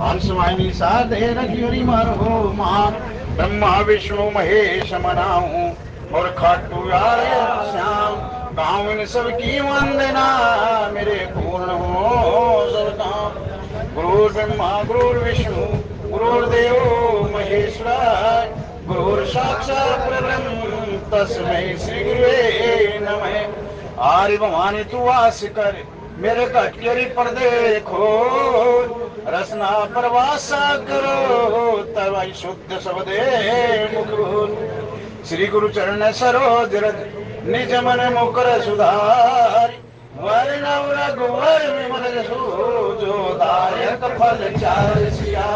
हंसवाहिनी साधे रखी मारो मान ब्रह्मा विष्णु महेश मनाऊं और खाटू यार श्याम गाँव इन सबकी वंदना मेरे पूर्ण हो सब काम। गुरु ब्रह्मा गुरु विष्णु गुरुदेव महेश्वर गुरु साक्षात परब्रह्म तस्मै श्री गुरुवे नमः। आर्य भवानी तू वास कर मेरे कटकेरी पर्दे खोल रसना प्रवासा करो तब शुद्ध शब्दे मुकुल। श्री गुरु चरण सरोज रज निज मन मुकर सुधार वर्ण रघुवर विमल जसु जो दायक फल चार सिया।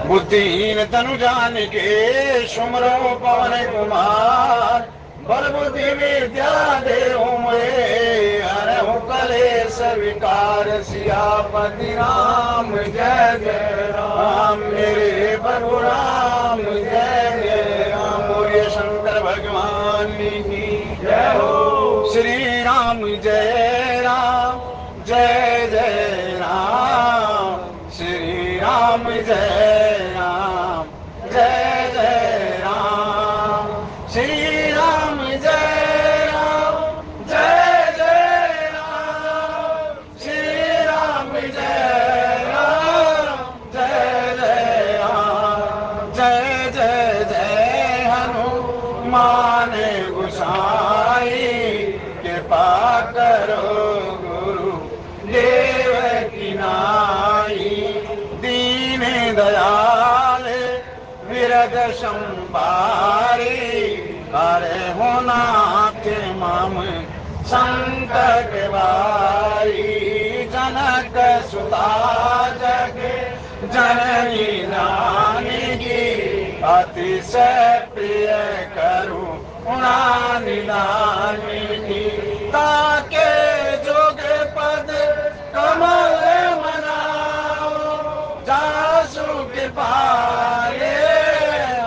बुद्धिहीन तनु जान के सुमरो पवन कुमार बल बुद्धि विद्या देहु मोहे हरहु कलेश विकार। सियापति राम जय जय राम मेरे प्रभु राम जय जय राम। बोलिए शंकर भगवान की जय हो। श्री राम जय राम जय जय राम श्री राम जय राम जय जय राम श्री राम जय राम जय जय राम श्री राम जय राम जय जय राम जय जय जय हनुमान गोसाई कृपा करो गुरु देव की नाई। दीन दयाल विरद संबारी करे हो नाथ मम संकट बारी। जनक सुता जग जननी जानकी अतिशय प्रिय करुणा निधानिनी। ताके जोग पद कमल मनाओ जासु कृपाले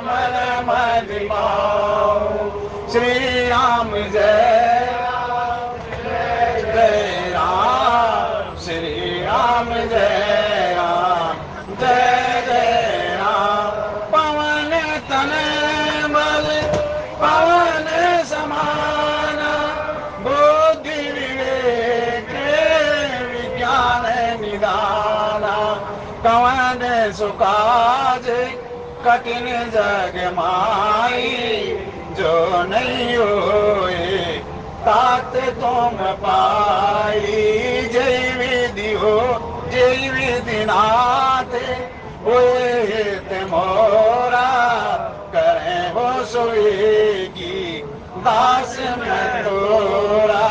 मन मद पाओ। श्री राम जय जय राम श्री राम जय राम जय जय राम। पवन तनय बल पवन समान बुद्धि विवेक विज्ञान निदान। कवन सुकाज कठिन जग माई जो नहीं होए तात तुम पाई। जय विधि हो जय विधि नाथ होए मोरा करे हो सोएगी दास में तोरा।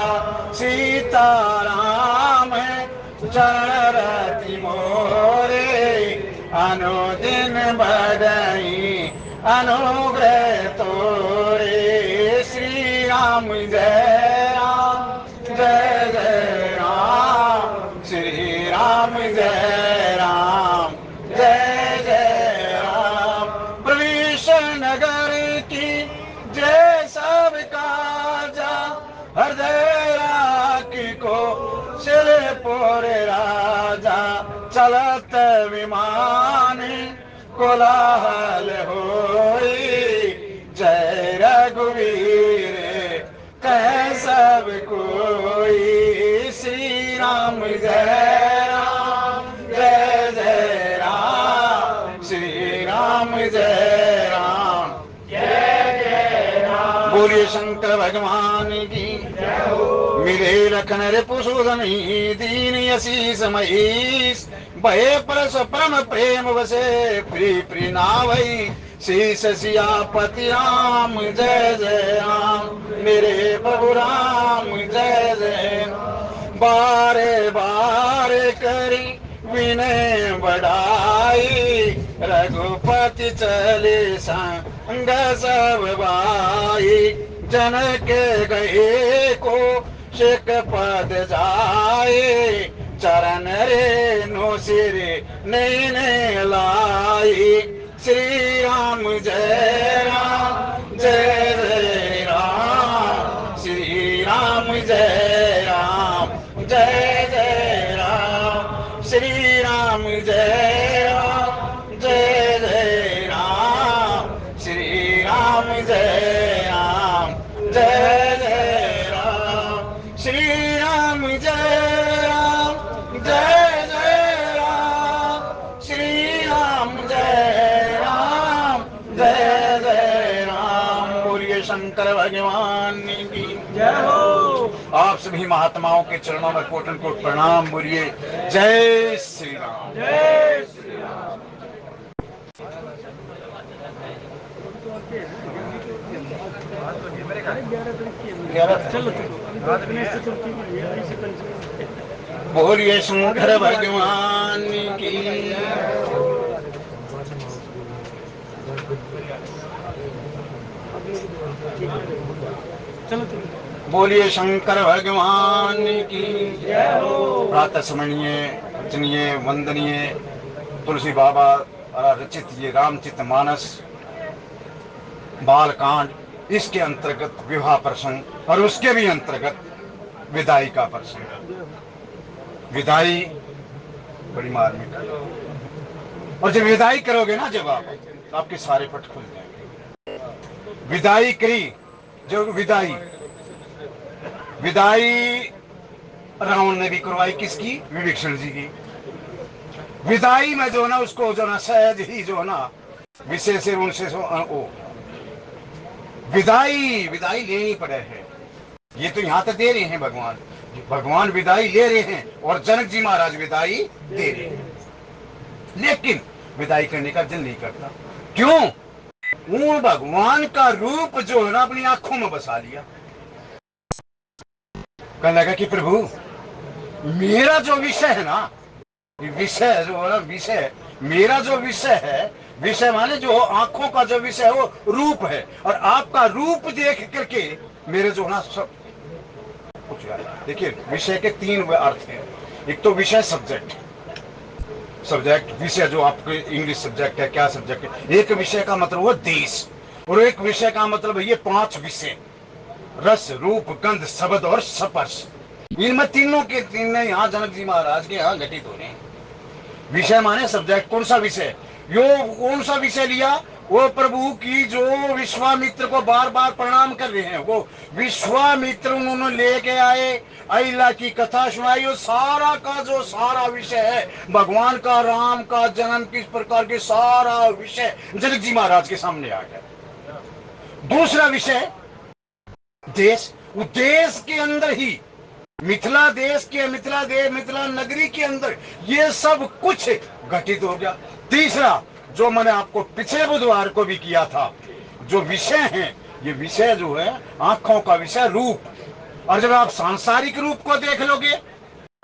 सीताराम चरण रति मोरे अनुदिन बढ़ई अनुग्रह तोरे। श्री राम जय राम जय जय राम श्री राम जय राम जय जय राम। प्रवेश नगर की जय सब काजा हृदय राखी को सिर पोर राजा। चलत विमान कोलाहल होई जय रघुवीर कह सब कोई। श्री राम जय राम जय जय राम श्री राम जय राम जय जय राम। बोलिए शंकर भगवान की मिले लखन रिपुसूदनी दीन यशीष महीश भय परस परम प्रेम वसे प्री प्री नावई। शीश सियापति राम जय जय राम मेरे प्रभु राम जय जय। बारे बारे करी विनय बढ़ाई रघुपति चले संग सब भाई। जनक गए को शिक पद जाए चरण रेणु सिर नैने लाई। श्री राम जय जय राम जय राम, जय जय राम, श्री राम जय राम, जय जय राम, श्री राम जय राम, जय जय राम, श्री राम जय राम, जय जय राम, श्री राम जय राम, जय जय राम। बोलिए शंकर भगवान की जय हो। आप सभी महात्माओं के चरणों में कोटन कोट प्रणाम। बोलिए जय श्री राम, जय श्री राम। बोलिए शंकर भगवान की। बोलिए शंकर भगवान की जय हो। प्रातः स्मरणीय, पूजनीय, वंदनीय तुलसी बाबा रचित ये रामचरित मानस बालकांड, इसके अंतर्गत विवाह प्रसंग और उसके भी अंतर्गत विदाई का प्रसंग। विदाई बड़ी मार्मिक है, और जब विदाई करोगे ना जब आप, तो आपके सारे पट खुल जाएंगे। विदाई करी जो विदाई, विदाई रावण ने भी करवाई, किसकी? विभीषण जी की। विदाई में जो ना उसको जो ना सहज ही जो ना विषय से उनसे विदाई लेनी पड़े है। ये तो यहां तक दे रहे हैं भगवान, भगवान विदाई ले रहे हैं और जनक जी महाराज विदाई दे रहे हैं, लेकिन विदाई करने का दिल नहीं करता। क्यों? वो भगवान का रूप जो है ना अपनी आंखों में बसा लिया। कहने लगा कि प्रभु मेरा जो विषय है ना, विषय जो है ना, विषय मेरा जो विषय है, विषय माने जो आंखों का जो विषय है वो रूप है, और आपका रूप देख करके मेरे जो ना सब कुछ। देखिए विषय के तीन अर्थ हैं। एक तो विषय सब्जेक्ट, सब्जेक्ट विषय जो आपके इंग्लिश सब्जेक्ट है, क्या सब्जेक्ट है। एक विषय का मतलब हुआ देश, और एक विषय का मतलब है ये पांच विषय, रस रूप गंध शब्द और स्पर्श। इनमें तीनों के तीन यहाँ जनक जी महाराज के यहाँ घटित हो रहे हैं। विषय माने सब्जेक्ट। कौन सा विषय? यो कौन सा विषय लिया? वो प्रभु की जो विश्वामित्र को बार बार प्रणाम कर रहे हैं, वो विश्वामित्र उन्होंने लेके आए, अहिल्या की कथा सुनाई। वो सारा का जो सारा विषय है भगवान का, राम का जन्म किस प्रकार के, सारा विषय जनक जी महाराज के सामने आ गया। दूसरा विषय देश, वो देश के अंदर ही मिथिला देश के, मिथिला नगरी के अंदर ये सब कुछ घटित हो गया। तीसरा जो मैंने आपको पिछले बुधवार को भी किया था, जो विषय है, ये विषय जो है आंखों का विषय रूप। और जब आप सांसारिक रूप को देख लोगे,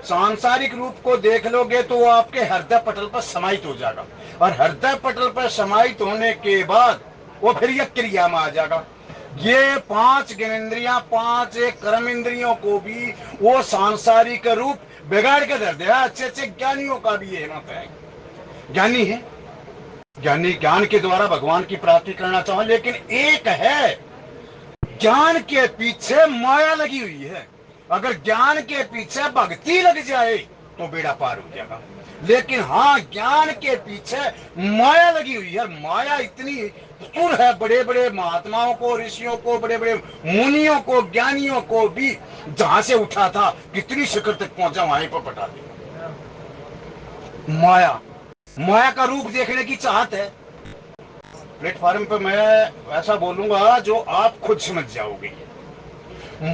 सांसारिक रूप को देख लोगे तो वो आपके हृदय पटल पर समाहित हो जाएगा, और हृदय पटल पर समाहित होने के बाद वो फिर यह क्रिया में आ जाएगा। ये पांच ज्ञानेंद्रियां, पांच कर्म इंद्रियों को भी वो सांसारिक रूप बिगाड़ के धर दिया। अच्छे अच्छे ज्ञानियों का भी ये मत है, ज्ञानी है, ज्ञानी ज्ञान के द्वारा भगवान की प्राप्ति करना चाहो, लेकिन एक है ज्ञान के पीछे माया लगी हुई है। अगर ज्ञान के पीछे भक्ति लग जाए तो बेड़ा पार हो जाएगा, लेकिन हाँ ज्ञान के पीछे माया लगी हुई है। माया इतनी तुर है, बड़े बड़े महात्माओं को, ऋषियों को, बड़े बड़े मुनियों को, ज्ञानियों को भी जहां से उठा था कितनी शिखर तक पहुंचा, वहीं पर पटा दिया। माया, माया का रूप देखने की चाहत है। प्लेटफॉर्म पे मैं ऐसा बोलूंगा जो आप खुद समझ जाओगे।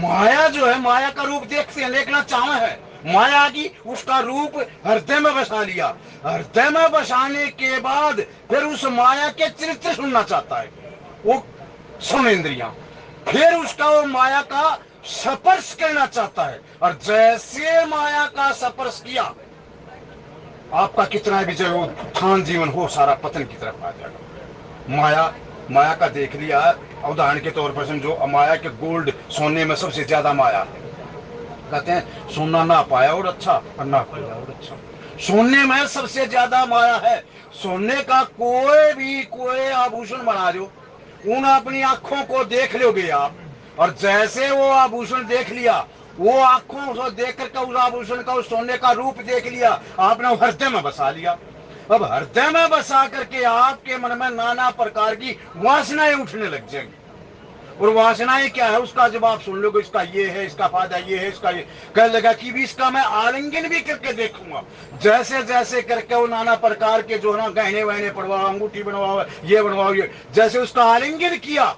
माया जो है, माया का रूप देखते हैं, देखना चाह है, माया आ गई, उसका रूप हृदय में बसा लिया। हृदय में बसाने के बाद फिर उस माया के चरित्र सुनना चाहता है, वो सुनेंद्रियां। फिर उसका वो माया का स्पर्श करना चाहता है, और जैसे माया का स्पर्श किया, आपका कितना भी जो उत्थान जीवन हो सारा पतन की तरफ आ जाएगा। माया का देख लिया। उदाहरण के तौर पर समझो, माया के गोल्ड, सोने में सबसे ज्यादा माया है। कहते हैं सोना ना पाया और अच्छा, और ना पाया और अच्छा। सोने में सबसे ज्यादा माया है। सोने का कोई आभूषण बना दो, उन अपनी आंखों को देख लोगे आप, और जैसे वो आभूषण देख लिया, वो आंखों से देख करके उस आभूषण का, उस सोने का रूप देख लिया, आपने हृदय में बसा लिया। अब हृदय में बसा करके आपके मन में नाना प्रकार की वासनाएं उठने लग जाएंगी। और वासनाएं क्या है उसका जब आप सुन लोगे, इसका ये है, इसका फायदा ये है, इसका ये, कह लगा कि भी इसका मैं आलिंगन भी करके देखूंगा। जैसे जैसे करके वो नाना प्रकार के जो है ना गहने वहने पड़वाओ, अंगूठी बनवाओ, ये बनवाओ, ये जैसे उसका आलिंगन किया,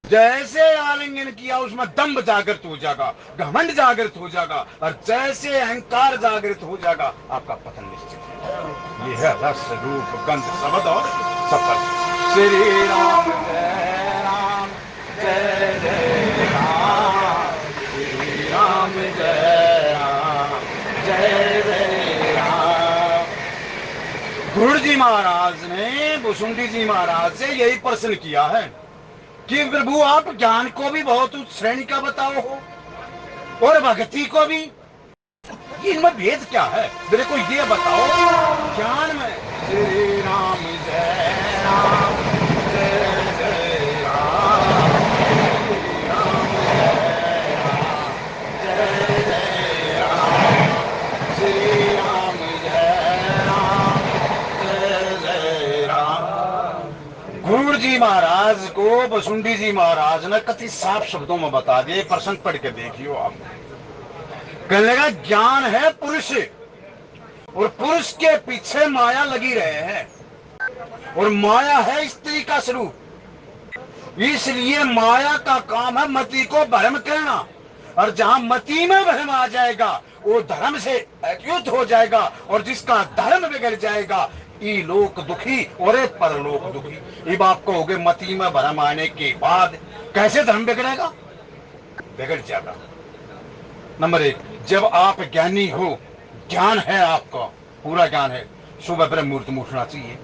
जैसे आलिंगन किया उसमें दम्भ जागृत हो जाएगा, घमंड जागृत हो जाएगा, और जैसे अहंकार जागृत हो जाएगा, आपका पतन निश्चित है। ये है रस रूप गंध शब्द और सफल। श्री राम जय राम जय जय राम, श्री राम जय राम जय जय राम। गुरु जी महाराज ने बुसुंडी जी महाराज से यही प्रश्न किया है कि प्रभु आप ज्ञान को भी बहुत उच्च श्रेणी का बताओ हो और भक्ति को भी, इनमें भेद क्या है मेरे को ये बताओ। ज्ञान में श्री राम जय राम जय जय राम, श्री राम जय राम जय जय राम, श्री राम जय राम जय जय राम। गुरु जी महाराज को बसुंडी जी महाराज ने कति साफ शब्दों में बता दिए, प्रसंग पढ़ के देखियो आप। कहने लगा ज्ञान है पुरुष, और पुरुष के पीछे माया लगी रहे हैं, और माया है स्त्री का स्वरूप। इसलिए माया का काम है मति को भ्रम करना, और जहां मति में भ्रम आ जाएगा वो धर्म से अच्युत हो जाएगा, और जिसका धर्म बिगड़ जाएगा ई लोक दुखी और परलोक दुखी। ये बात कहोगे मति में भ्रम आने के बाद कैसे धर्म बिगड़ेगा? बिगड़ जाएगा। नंबर एक, जब आप ज्ञानी हो, ज्ञान है आपका, पूरा ज्ञान है, सुबह ब्रह्म मुहूर्त में उठना चाहिए।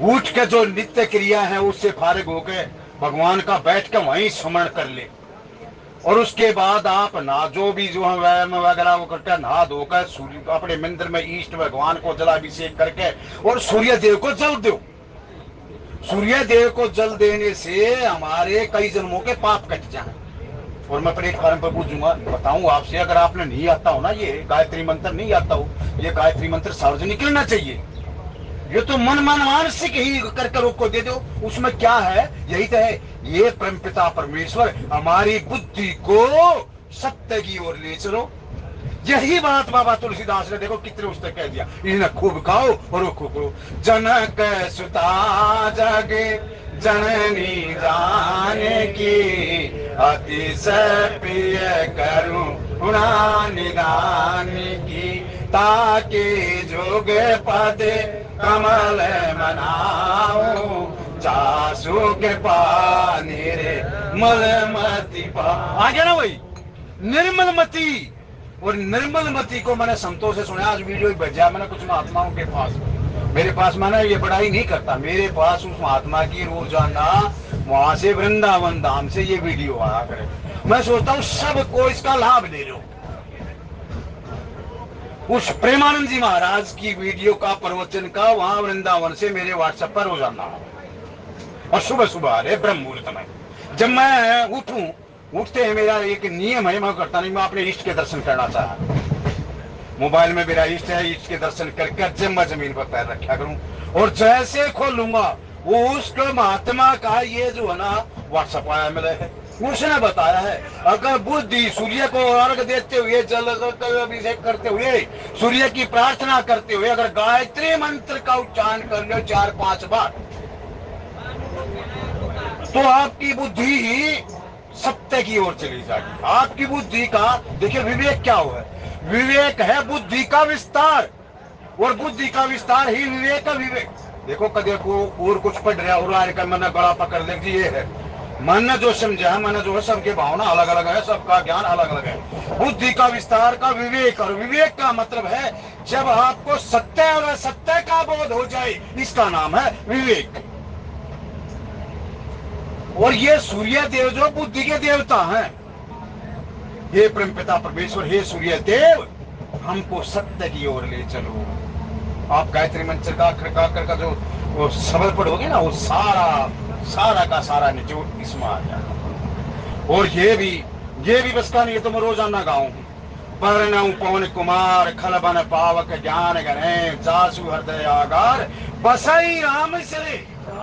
उठ के जो नित्य क्रिया है उससे फारिग होकर भगवान का बैठ के वहीं स्मरण कर ले, और उसके बाद आप ना जो भी जो है व्यायाम वगैरह वो करके नहा धोकर सूर्य अपने मंदिर में इष्ट भगवान को जलाभिषेक करके और सूर्य देव को जल दो। सूर्य देव को जल देने से हमारे कई जन्मों के पाप कट जाए। और मैं प्लेटफार्म पर पूछूंगा, बताऊं आपसे, अगर आपने नहीं आता हो ना, ये गायत्री मंत्र नहीं आता हो, ये गायत्री मंत्र सार्वजनिक करना चाहिए। ये तो मन मानसिक ही कर को दे दो, उसमें क्या है? यही तो है, ये परमपिता परमेश्वर हमारी बुद्धि को सत्य की ओर ले चलो। यही बात बाबा तुलसीदास ने देखो कितने उसने कह दिया, इन्हें खूब खाओ और खूब करो। जनक सुता जगे जननी जाने की, अतिशय प्रिय करुणा निदान की, ताकि जोग पद कमल मनाओ, जासु के पानी रे मलमती पा। आ गया ना वही निर्मल मती। और निर्मल मती को मैंने संतों से सुना, आज वीडियो भेजा मैंने कुछ महात्माओं के पास, मेरे पास मैंने ये बड़ाई नहीं करता, मेरे पास उस महात्मा की रोजाना वहां से वृंदावन धाम से ये वीडियो आया करे। मैं सोचता हूँ सबको इसका लाभ ले लो। उस प्रेमानंद जी महाराज की वीडियो का प्रवचन का वहां वृंदावन से मेरे व्हाट्सएप पर रोजाना, और सुबह सुबह अरे ब्रह्म मुहूर्त में जब मैं उठूं, उठते हैं मेरा एक नियम है, मैं करता नहीं, मैं अपने इष्ट के दर्शन करना चाहता। मोबाइल में मेरा इष्ट है, इष्ट के दर्शन करके जब मैं जमीन पर पैर रखा करूं, और जैसे खोलूंगा वो उसको महात्मा का ये जो है ना व्हाट्सएप आया मिले है, उसने बताया है अगर बुद्धि सूर्य को अर्घ देते हुए, जल अभिषेक करते हुए, सूर्य की प्रार्थना करते हुए अगर गायत्री मंत्र का उच्चारण कर लो 4-5 बार, तो आपकी बुद्धि ही सत्य की ओर चली जाएगी। आपकी बुद्धि का देखिए विवेक क्या हुआ है? विवेक है बुद्धि का विस्तार, और बुद्धि का विस्तार ही विवेक का विवेक। देखो कदे को और कुछ पढ़ रहा और आने का मन गला पकड़ ले, ये है मन ने जो समझा है, मन जो है सबके भावना अलग अलग है, सबका ज्ञान अलग अलग है। बुद्धि का विस्तार का विवेक, और विवेक का मतलब है जब आपको सत्य और असत्य का बोध हो जाए, इसका नाम है विवेक। और ये सूर्य देव जो बुद्धि के देवता हैं, हे परमपिता परमेश्वर, हे सूर्य देव हमको सत्य की ओर ले चलो। आप गायत्री मंत्र का खड़का का जो वो शब्द पढ़ोगे ना, वो सारा का सारा निचोड़ इसमें आ जाएगा। और ये भी ये भी बस का नहीं, तो मैं रोजाना गाऊं। परनऊ पवन कुमार खलबन पावक ज्ञान गणे जासु हृदय आगार बसई राम से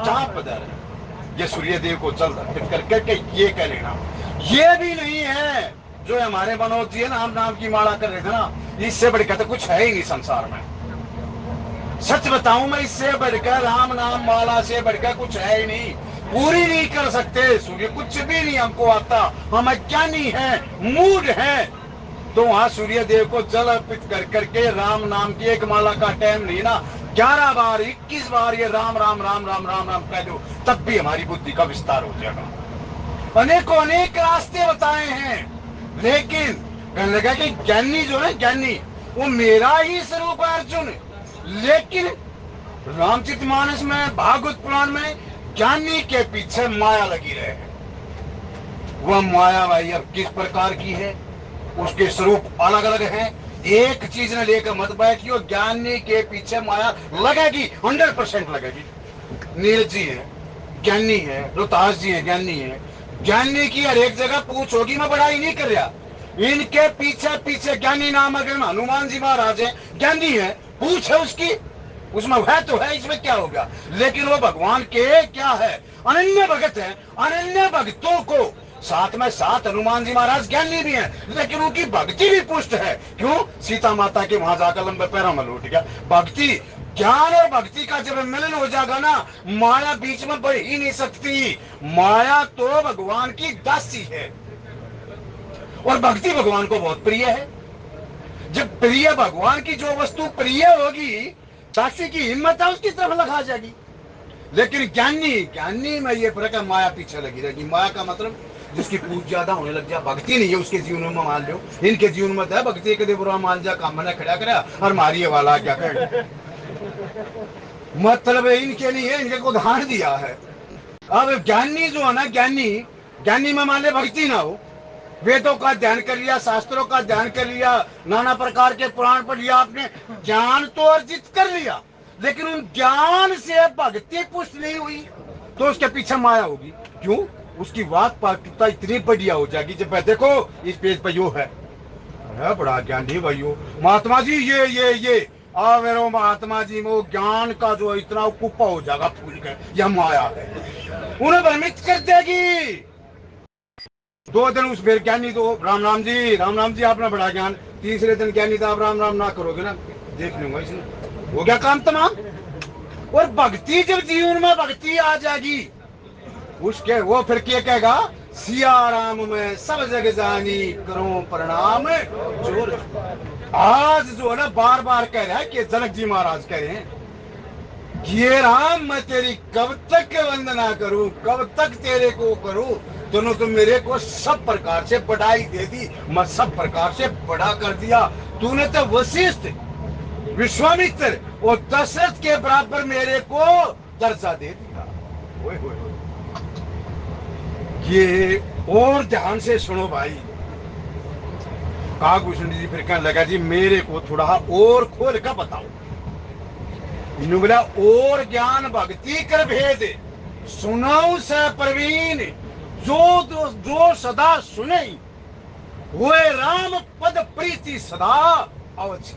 चाप दर। ये सूर्य देव को जल अर्पित करके ये कह लेना। ये भी नहीं है जो हमारे मनोज जी है नाम नाम की माला कर रहे थे ना, इससे बढ़कर तो कुछ है ही नहीं संसार में। सच बताऊं मैं, इससे बढ़कर राम नाम माला से बढ़कर कुछ है ही नहीं। पूरी नहीं कर सकते सूर्य, कुछ भी नहीं हमको आता, हम अज्ञानी हैं, मूड हैं। तो वहां सूर्य देव को जल अर्पित कर करके राम नाम की एक माला का टाइम नहीं ना, 11 बार 21 बार ये राम राम राम राम राम राम कह दो, तब भी हमारी बुद्धि का विस्तार हो जाएगा। अनेकों अनेक रास्ते बताए हैं, लेकिन कहने लगा कि ज्ञानी जो है ज्ञानी वो मेरा ही स्वरूप है अर्जुन। लेकिन रामचरितमानस में भागवत पुराण में ज्ञानी के पीछे माया लगी रहे। वह माया भाई अब किस प्रकार की है, उसके स्वरूप अलग अलग हैं। एक चीज ने लेकर मत बैठियो, ज्ञानी के पीछे माया लगेगी, 100% लगेगी। नील जी है ज्ञानी है, रोहतास जी है ज्ञानी है, ज्ञानी की हर एक जगह पूछ होगी, मैं बड़ाई नहीं कर रहा। इनके पीछे पीछे ज्ञानी नाम अगर हनुमान जी महाराज है, ज्ञानी है, पूछ है उसकी, उसमें वह तो है, इसमें क्या होगा। लेकिन वो भगवान के क्या है, अनन्य भगत है। अनन्य भक्तों को साथ में साथ हनुमान जी महाराज ज्ञानी भी हैं, लेकिन उनकी भक्ति भी पुष्ट है। क्यों? सीता माता के वहां जाकर लंबे पैरों में लौट गया। भक्ति, ज्ञान और भक्ति का जब मिलन हो जाएगा ना, माया बीच में बढ़ ही नहीं सकती। माया तो भगवान की दासी है और भक्ति भगवान को बहुत प्रिय है। जब प्रिय भगवान की जो वस्तु प्रिय होगी, दासी की हिम्मत है उसकी तरफ लगा जाएगी। लेकिन ज्ञानी, ज्ञानी में ये फर्क है, माया पीछे लगी रहेगी। माया का मतलब जिसकी पूछ ज्यादा होने लग जाए, भक्ति नहीं है उसके जीवन में, मान लो इनके जीवन में है भक्ति, कदे बुरा मान जा, काम मैंने खड़ा करा और मारिए वाला क्या कर, मतलब इनके लिए इनके को उदाहरण दिया है। अब ज्ञानी जो है ना, ज्ञानी, ज्ञानी में मान ले भक्ति ना हो, वेदों का ध्यान कर लिया, शास्त्रों का ध्यान कर लिया, नाना प्रकार के पुराण पढ़ लिया, आपने ज्ञान तो अर्जित कर लिया, लेकिन उन ज्ञान से भक्ति पुष्ट नहीं हुई, तो उसके पीछे माया होगी। क्यों? उसकी बात पाकिता इतनी बढ़िया हो जाएगी। जब देखो इस पेज पर यो है, अरे बड़ा ज्ञानी भाइयों, महात्मा जी ये मेरे महात्मा जी में ज्ञान का जो इतना कुप्पा हो जाएगा फूल के, यह माया है, उन्हें भ्रमित कर देगी। 2 दिन उस फिर ज्ञानी तो राम राम जी आपने बड़ा ज्ञान, तीसरे दिन ज्ञानी था, आप राम राम ना करोगे ना, देख लूंगा इसने, हो गया काम तमाम। और भक्ति, जब जीवन में भक्ति आ जाएगी, उसके वो फिर क्या कहेगा, सिया राम में सब जग जानी, करो प्रणाम जोर। आज जो है ना बार बार कह रहा है कि जनक जी महाराज कह रहे हैं, ये राम मैं तेरी कब तक वंदना करूं, कब तक तेरे को करूं, दोनों तो मेरे को सब प्रकार से बढ़ाई दे दी, मैं सब प्रकार से बड़ा कर दिया। तूने तो वशिष्ठ, विश्वामित्र और दशरथ के बराबर मेरे को दर्जा दे दिया। ओए होए, ये और ध्यान से सुनो भाई। काकभूषण जी फिर कहने लगा, जी मेरे को थोड़ा और खोल कर बताओ। इन्होंने बोला, और ज्ञान भक्ति कर भेद सुनाऊ से प्रवीण, जो सदा सुने हुए राम पद प्रीति सदा अवधि।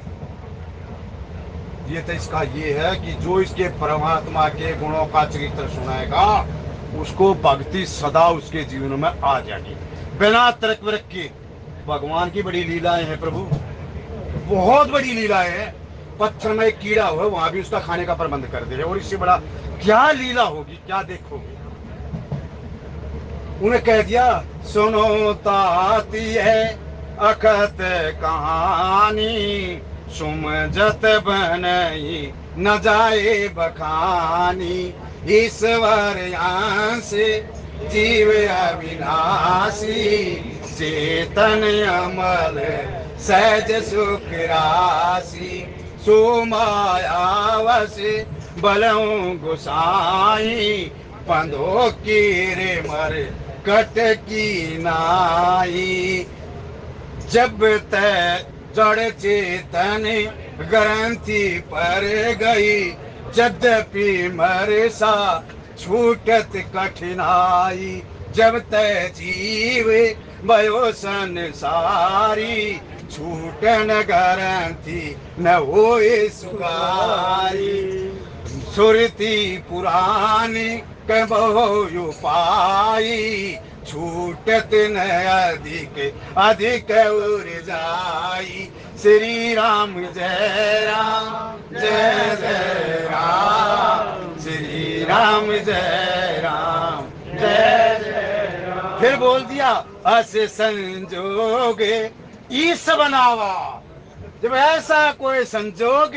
ये तो इसका ये है कि जो इसके परमात्मा के गुणों का चरित्र सुनाएगा, उसको भक्ति सदा उसके जीवन में आ जाएगी, बिना तर्क वितर्क के। भगवान की बड़ी लीलाएं हैं प्रभु, बहुत बड़ी लीलाएं हैं। पत्थर में एक कीड़ा हुआ, वहां भी उसका खाने का प्रबंध कर दे रहे, और इससे बड़ा क्या लीला होगी, क्या देखोगे। उन्हें कह दिया, सुनो ताती है अखत कहानी, सुमझत बनई न जाए बखानी, ईश्वर यांश जीव अविनाशी, चेतन अमल सहज सुख राशि, सो मायावश बलऊं गुसाई, पंधो कीरे मर कट की नाई, जब तय जड़ चेतन ग्रंथि पर गई, यद्यपि मरसा छूटत कठिनाई, जब तय जीव भयो संसारी, छूटन ग्रंथि न होए सुगारी। सुरती पुरानी कबो पाई, छूटत न अधिक अधिक उर जाई। श्री राम जय राम जय जय राम, श्री राम जय राम जय जय राम। फिर बोल दिया अस संजोग ईस बनावा। जब ऐसा कोई संजोग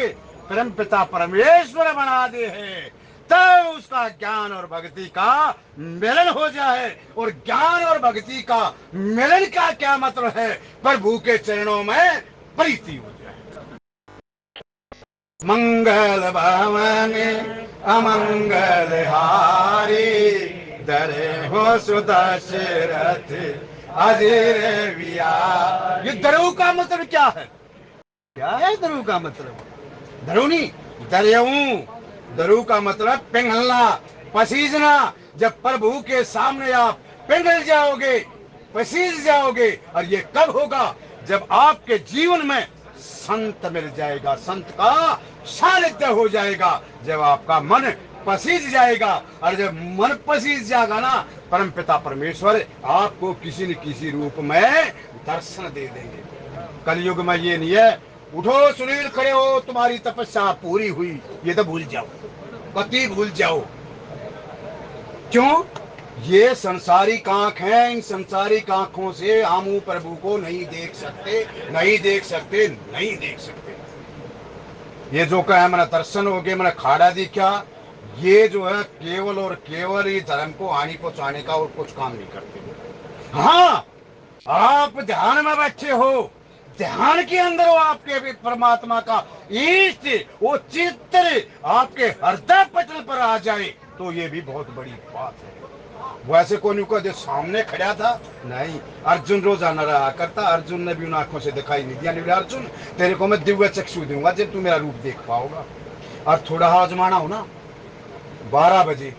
परम पिता परमेश्वर बना दे है, तब उसका ज्ञान और भक्ति का मिलन हो जाए। और ज्ञान और भक्ति का मिलन का क्या मतलब है? प्रभु के चरणों में प्रीति हो जाए। मंगल भवन अमंगल हारी, दरे हो सुदशरथ अजर विहारी। ये दरऊ का मतलब क्या है? क्या है दरऊ का मतलब? दरऊ नहीं, दरियाऊ। दरऊ का मतलब पिघलना, पसीजना। जब प्रभु के सामने आप पिघल जाओगे, पसीज जाओगे। और ये कब होगा? जब आपके जीवन में संत मिल जाएगा, संत का सानिध्य हो जाएगा, जब आपका मन पसीज जाएगा। और जब मन पसीज जाएगा ना, परम पिता परमेश्वर आपको किसी न किसी रूप में दर्शन दे देंगे। कलयुग में ये नहीं है उठो सुनील खड़े हो तुम्हारी तपस्या पूरी हुई, ये तो भूल जाओ, पति भूल जाओ। क्यों? ये संसारिक आंख है, इन संसारिक आंखों से हम प्रभु को नहीं देख सकते, नहीं देख सकते, नहीं देख सकते। ये जो कहे मैंने दर्शन हो गए, मैंने खाड़ा दिखा, ये जो है केवल और केवल ही धर्म को हानि पहुंचाने का और कुछ काम नहीं करते। हाँ, आप ध्यान में बैठे हो, ध्यान के अंदर वो आपके भी परमात्मा का इष्ट वो चित्र आपके हृदय पटल पर आ जाए, तो ये भी बहुत बड़ी बात है। वैसे कोई नहीं, जो सामने खड़ा था नहीं। अर्जुन रोजाना रहा करता, अर्जुन ने भी उन आंखों से दिखाई नहीं दिया। नहीं अर्जुन, तेरे को मैं दिव्य चक्षु दूंगा जब तू मेरा रूप देख पाओगा। और थोड़ा आजमाना हो ना, 12 बजे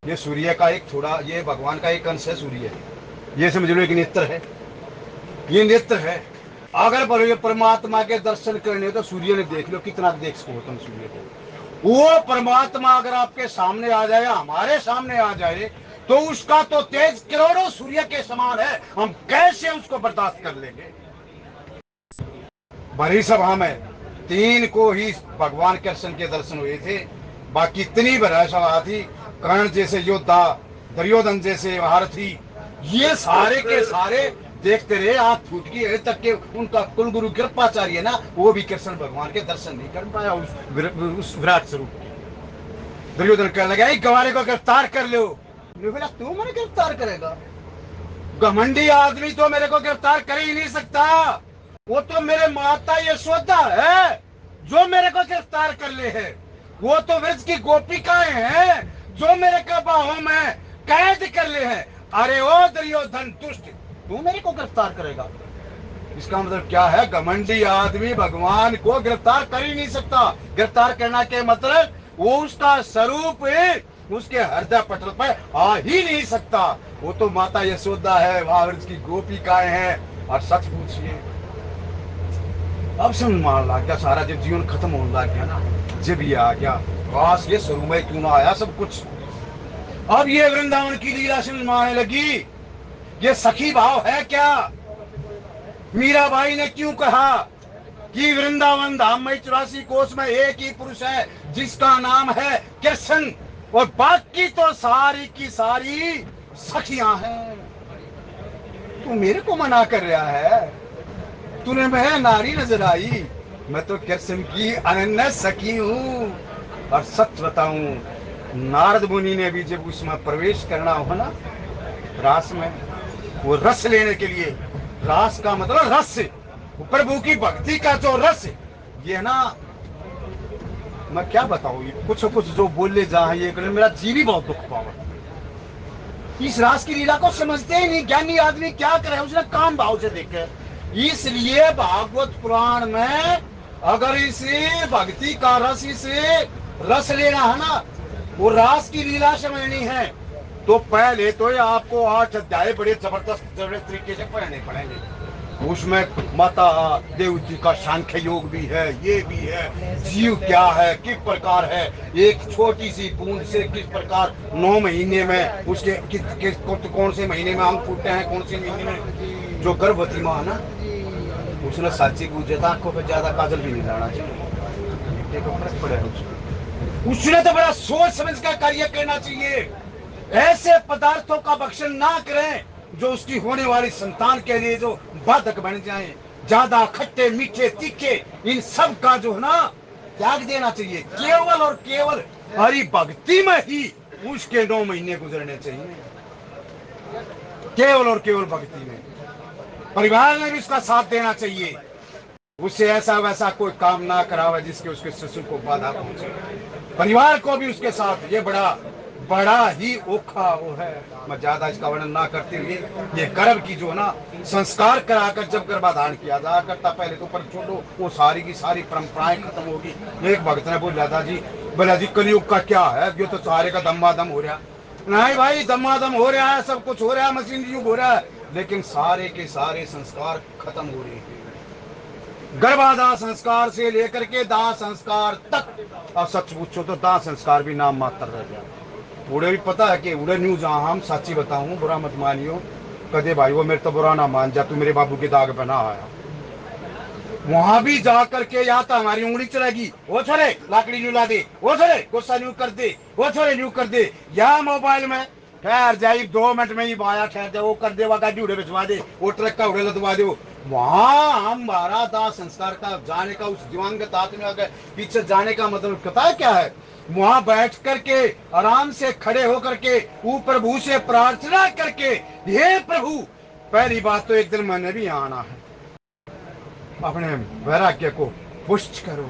ये सूर्य का एक थोड़ा, ये भगवान का एक अंश है सूर्य, ये समझ लो एक नेत्र है, ये नेत्र है। अगर परमात्मा के दर्शन करने तो सूर्य ने देख लो, कितना देख सको तुम सूर्य को। वो परमात्मा अगर आपके सामने आ जाए, हमारे सामने आ जाए, तो उसका तो तेज करोड़ों सूर्य के समान है। हम कैसे उसको बर्दाश्त कर लेंगे? बड़ी सभा में 3 को ही भगवान कृष्ण के दर्शन हुए थे, बाकी इतनी बड़ी सभा थी। कर्ण जैसे योद्धा, दुर्योधन जैसे महारथी, ये सारे के सारे देखते रहे, आंख फूट गई। तक के उनका कुलगुरु कृपाचार्य ना, वो भी कृष्ण भगवान के दर्शन नहीं कर पाया उस विराट स्वरूप के। दुर्योधन कहने लगा गवारे को गिरफ्तार कर लो। बोला तू मेरे गिरफ्तार करेगा? घमंडी आदमी तो मेरे को गिरफ्तार कर ही नहीं सकता। वो तो मेरे माता यशोदा है जो मेरे को गिरफ्तार कर ले है। वो तो व्रज की गोपिकाएं हैं जो मेरे को बाहों में कैद कर ले है। अरे ओ दुर्योधन दुष्ट, तू मेरे को गिरफ्तार करेगा? इसका मतलब क्या है? घमंडी आदमी भगवान को गिरफ्तार कर ही नहीं सकता। गिरफ्तार करना के मतलब वो उसका स्वरूप उसके हृदय पटल पर आ ही नहीं सकता। वो तो माता यशोदा है, वहां व्रज की गोपिकाएं हैं। और सच पूछिए, अब समझ मान लग गया, सारा जब जीवन खत्म होने लग गया ना, जब ये आ गया काश ये शुरू में क्यों ना आया सब कुछ। अब ये वृंदावन की लीला समझ में आने लगी। ये सखी भाव है क्या? मीराबाई ने क्यों कहा कि वृंदावन धाम में 84 कोष में एक ही पुरुष है जिसका नाम है कृष्ण, और बाकी तो सारी की सारी सखियां हैं। तू मेरे को मना कर रहा है? तूने मैं नारी नजर आई? मैं तो कृष्ण की अनन्य सखी हूँ। और सच बताऊं, नारद मुनि ने भी जब उसमें प्रवेश करना हो ना रास में, वो रस लेने के लिए, रास का मतलब रस, प्रभु की भक्ति का जो रस, ये ना मैं क्या बताऊं, ये कुछ जो बोले जहां ये मेरा जीव ही बहुत दुख पावा। इस रास की लीला को समझते ही नहीं। ज्ञानी आदमी क्या करे, उसने काम भाव से देखे। इसलिए भागवत पुराण में अगर इसे भक्ति का रस, इसे रस लेना है ना, वो रास की लीला समझनी है। तो पहले तो ये आपको 8 अध्याय बड़े जबरदस्त तरीके से पढ़ने पड़ेंगे। उसमें माता देवती का सांख्य योग भी है, ये भी है, जीव क्या है, किस प्रकार है, एक छोटी सी बूंद से किस प्रकार 9 महीने में उसके कौन से महीने में अंग फूटते हैं, कौन से महीने में। जो गर्भवती माँ ना, उसने साची पूछे था आंखों पर ज्यादा काजल भी नहीं लाना चाहिए, फर्क पड़ेगा उसको। उसने तो बड़ा सोच समझ का कार्य करना चाहिए। ऐसे पदार्थों का भक्षण ना करें जो उसकी होने वाली संतान के लिए जो बाधक बन जाए। ज्यादा खट्टे मीठे तीखे इन सब का जो है ना त्याग देना चाहिए। केवल और केवल हरि भक्ति में ही उसके 9 महीने गुजरने चाहिए, केवल और केवल भक्ति में। परिवार ने भी उसका साथ देना चाहिए, उससे ऐसा वैसा कोई काम ना करावे जिसके उसके ससुर को बाधा पहुंचे। परिवार को भी उसके साथ, ये बड़ा ही औखा वो है। मैं ज्यादा इसका वर्णन ना करते हुए, ये गर्भ की जो ना संस्कार कराकर जब गर्भाधारण किया जा करता, पहले तो पर छोड़ो, वो सारी की सारी परंपराएं खत्म होगी। एक भक्त ने बोला जी कलयुग का क्या है, ये तो सारे का दमादम हो रहा। नहीं भाई, दमादम हो रहा है, सब कुछ हो रहा है, मशीन युग हो रहा है, लेकिन सारे के सारे संस्कार खत्म हो रहे हैं। गर्भाधान संस्कार से लेकर के दाह संस्कार तक। और सच पूछो तो दाह संस्कार भी नाम मात्र रह गया। उड़े भी पता है कि उड़े न्यूज हम सच्ची बताऊं, बुरा मत मानियो कदे भाई, वो मेरे तो बुरा ना मान जा, तू मेरे बाबू के दाग पे ना आया। वहां भी जा करके या तो हमारी उंगली चलेगी, वो छोरे लाकड़ी न्यू ला दे, वो छोरे गुस्सा न्यू कर दे, वो छोरे न्यू कर दे, या मोबाइल में ठहर जाई 2 मिनट में ही बाया ठहर जाए, वो कर दे, गाड़ी उड़े भिजवा दे, वो ट्रक का उड़े लदवा दे। वहां हमारा दाह संस्कार का जाने का, उस दिवंगत आत्मा के पीछे जाने का मतलब पता है क्या है? वहां बैठ करके आराम से खड़े होकर के ऊपर प्रभु से प्रार्थना करके, हे प्रभु, पहली बात तो एक दिन मैंने भी आना है, अपने वैराग्य को पुष्ट करो।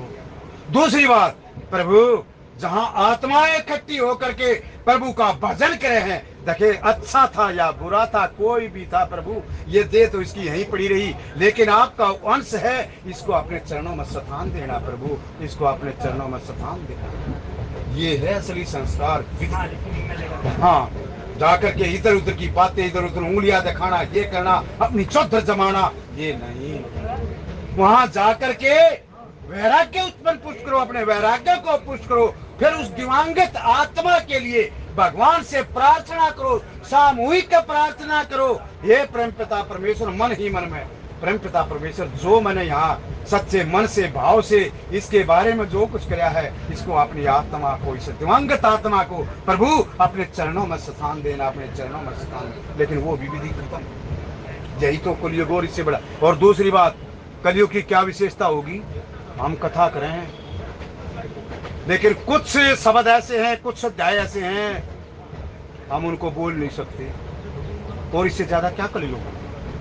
दूसरी बात, प्रभु जहां आत्माएं इकट्ठी होकर के प्रभु का भजन करे हैं, देखे अच्छा था या बुरा था, कोई भी था प्रभु, ये दे तो इसकी यहीं पड़ी रही, लेकिन आपका अंश है, इसको अपने चरणों में स्थान देना प्रभु, इसको अपने चरणों में स्थान देना। ये है असली संस्कार। हाँ, जाकर के इधर उधर की बातें, इधर उधर उंगलियां दिखाना, ये करना, अपनी चौधर जमाना, ये नहीं। वहां जाकर के वैराग्य उत्पन्न पुष्ट करो, अपने वैराग्य को पुष्ट करो, फिर उस दिवंगत आत्मा के लिए भगवान से प्रार्थना करो, सामूहिक प्रार्थना करो। हे परम पिता परमेश्वर, मन ही मन में परम पिता परमेश्वर, जो मैंने यहाँ सच्चे मन से भाव से इसके बारे में जो कुछ किया है, इसको अपनी आत्मा को, इस दिवंगत आत्मा को प्रभु अपने चरणों में स्थान देना, अपने चरणों में स्थान। लेकिन वो विधि खत्म, यही तो कलयुग और इससे बड़ा। और दूसरी बात, कलयुग की क्या विशेषता होगी? हम कथा करें, लेकिन कुछ शब्द ऐसे हैं, कुछ अध्याय ऐसे हैं, हम उनको बोल नहीं सकते। और इससे ज्यादा क्या कलयुग?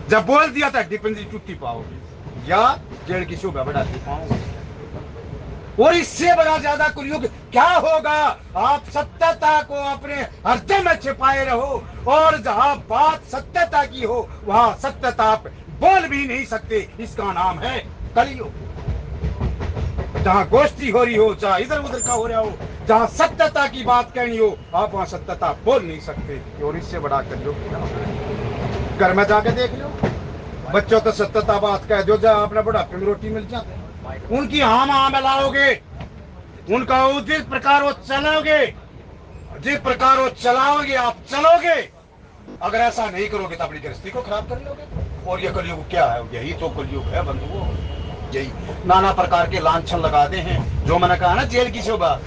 जब बोल दिया था डिपेंडी टूटी पाओगे या जेल की शोभा बढ़ाती पाओगे। और इससे बड़ा ज्यादा कलयुग क्या होगा? आप सत्यता को अपने हृदय में छिपाए रहो, और जहां बात सत्यता की हो वहां सत्यता आप बोल भी नहीं सकते, इसका नाम है कलयुग। जहां गोष्ठी हो रही हो, चाहे इधर उधर का हो रहा हो, जहां सत्यता की बात कहनी हो, आप वहां सत्यता बोल नहीं सकते। और इससे बड़ा कलयुग क्या? घर में जाके देख लो, बच्चों तो सत्यता बात कह दो, जहां अपने बुढ़ापे में रोटी मिल जाए, उनकी हाँ में लाओगे, उनका जिस प्रकार वो चलोगे, जिस प्रकार वो चलाओगे आप चलोगे। अगर ऐसा नहीं करोगे तो अपनी गृहस्थी को खराब कर लोगे। और ये कलयुग क्या है? यही तो कलयुग है बंधुओं। यही नाना प्रकार के लांछन लगाते हैं, जो मैंने कहा ना जेल की शोभा।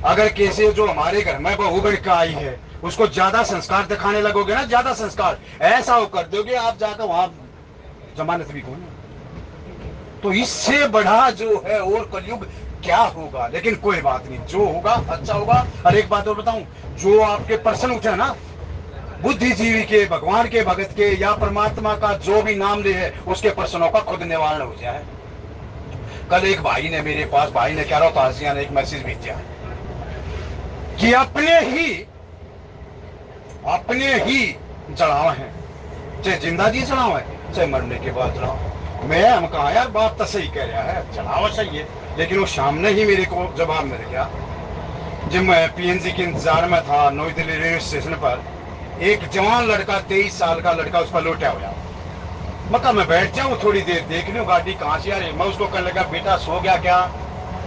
अगर कैसे जो हमारे घर में बहू बन के आई है, उसको ज्यादा संस्कार दिखाने लगोगे ना, ज्यादा संस्कार ऐसा हो कर दोगे, आप जाकर वहां जमानत भी कौन है? तो इससे बड़ा जो है और कलयुग क्या होगा? लेकिन कोई बात नहीं, जो होगा अच्छा होगा। और एक बात और बताऊं, जो आपके प्रश्न उठे ना, बुद्धिजीवी के, भगवान के भगत के, या परमात्मा का जो भी नाम ले है, उसके प्रश्नों का खुद निवारण हो जाए। कल एक भाई ने मेरे पास, भाई ने कह रहा था, हसिया ने एक मैसेज भेजा कि अपने ही जड़ाव है, चाहे जिंदा जी जड़ाव है, चाहे मरने के बाद जड़ाव। मैं हम कहा यार बात तो सही कह रहा है, जड़ाव सही है, लेकिन वो सामने ही मेरे को जवाब मिल गया, जब मैं पीएनजी के इंतजार में था नई दिल्ली रेलवे स्टेशन पर, एक जवान लड़का 23 साल का लड़का उस पर लौटा हुआ। मक्का मैं बैठ जाऊं थोड़ी देर देख लूं गाड़ी कहां से आ रही। मैं उसको कहने लगा बेटा सो गया क्या?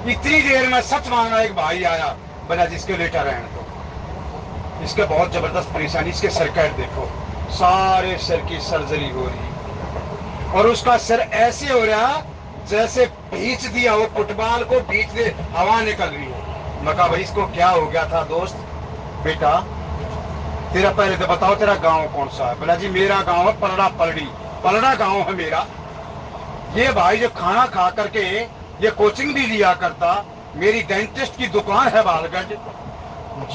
इतनी देर में सच मांगना एक भाई आया, बोला जिसके लेटा रहने तो इसके बहुत जबरदस्त परेशानी, इसके सर कैट देखो, सारे सर की सर्जरी हो रही और उसका सर ऐसे हो रहा जैसे भींच दिया हो फुटबॉल को, भींच दे हवा निकल रही हो। मैं कहा भाई इसको क्या हो गया था दोस्त? बेटा तेरा पहले तो बताओ तेरा गांव कौन सा है? बोला जी मेरा गांव है पलड़ा, पलड़ा गांव है मेरा। ये भाई जो खाना खा करके ये कोचिंग भी लिया करता, मेरी डेंटिस्ट की दुकान है बालगंज।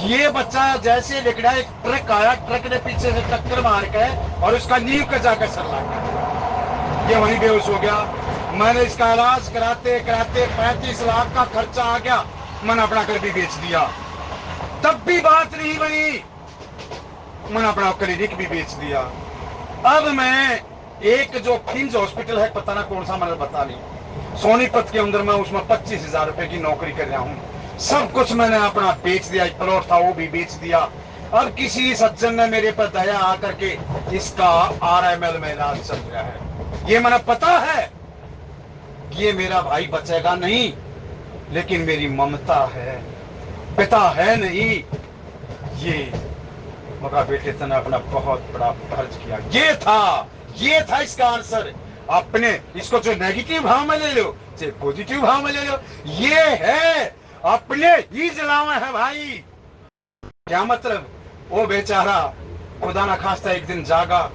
ये बच्चा जैसे निकला एक ट्रक आया, ट्रक ने पीछे से टक्कर मार के और उसका नींव का जाकर सर लग गया, ये वहीं बेहोश हो गया। मैंने इसका इलाज कराते कराते 35 लाख का खर्चा आ गया, मैंने अपना घर भी बेच दिया, तब भी बात नहीं बनी, मैंने अपना क्लिनिक भी बेच दिया। अब मैं एक जो फिंज हॉस्पिटल है, पता ना कौन सा, मैंने बता नहीं, सोनीपत के अंदर मैं उसमें 25,000 रुपए की नौकरी कर रहा हूं। सब कुछ मैंने अपना बेच दिया, एक प्लॉट था वो भी बेच दिया। अब किसी सज्जन ने मेरे पर दया आकर के इसका RML में इलाज चल रहा है। ये मैंने पता है ये मेरा भाई बचेगा नहीं, लेकिन मेरी ममता है, पिता है नहीं। ये मगर बेटे तने अपना बहुत बड़ा फर्ज किया। ये था इसका आंसर। अपने इसको जो नेगेटिव भाव में ले लो चाहे पॉजिटिव भाव में ले लो, ये है अपने ही जलावा है भाई। क्या मतलब? वो बेचारा खुदा ना खास्ता एक दिन जागा,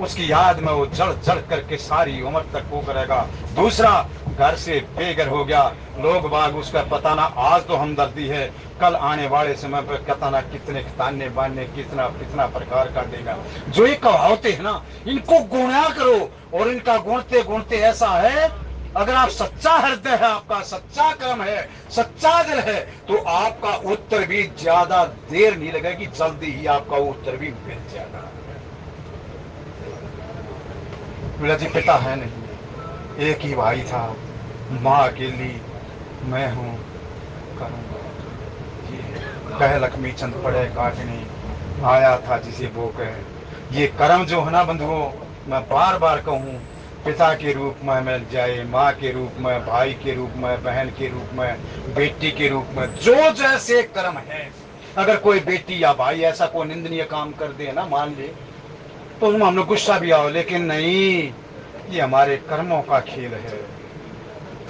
उसकी याद में वो जड़ जड़ करके सारी उम्र तक वो करेगा। दूसरा घर से बेघर हो गया, लोग बाग उसका पता ना, आज तो हमदर्दी है, कल आने वाले समय पर पता ना कितने ताने बाने कितना कितना प्रकार का देगा। जो ये कहावते है ना, इनको गुणा करो और इनका गुणते गुणते ऐसा है, अगर आप सच्चा हृदय है, आपका सच्चा कर्म है, सच्चा दिल है, तो आपका उत्तर भी ज्यादा देर नहीं लगेगी, जल्दी ही आपका उत्तर भी मिल जाएगा। मेरा जी पिता है नहीं, एक ही भाई था, माँ अकेली, मैं हूँ कह लक्ष्मी चंद पड़े काटने आया था जिसे वो कहे। ये कर्म जो है ना बंधुओं, मैं बार बार कहूँ, पिता के रूप में मिल जाए, माँ के रूप में, भाई के रूप में, बहन के रूप में, बेटी के रूप में, जो जैसे कर्म है। अगर कोई बेटी या भाई ऐसा कोई निंदनीय काम कर दे ना, मान ले, तो हम लोग गुस्सा भी आओ, लेकिन नहीं, ये हमारे कर्मों का खेल है।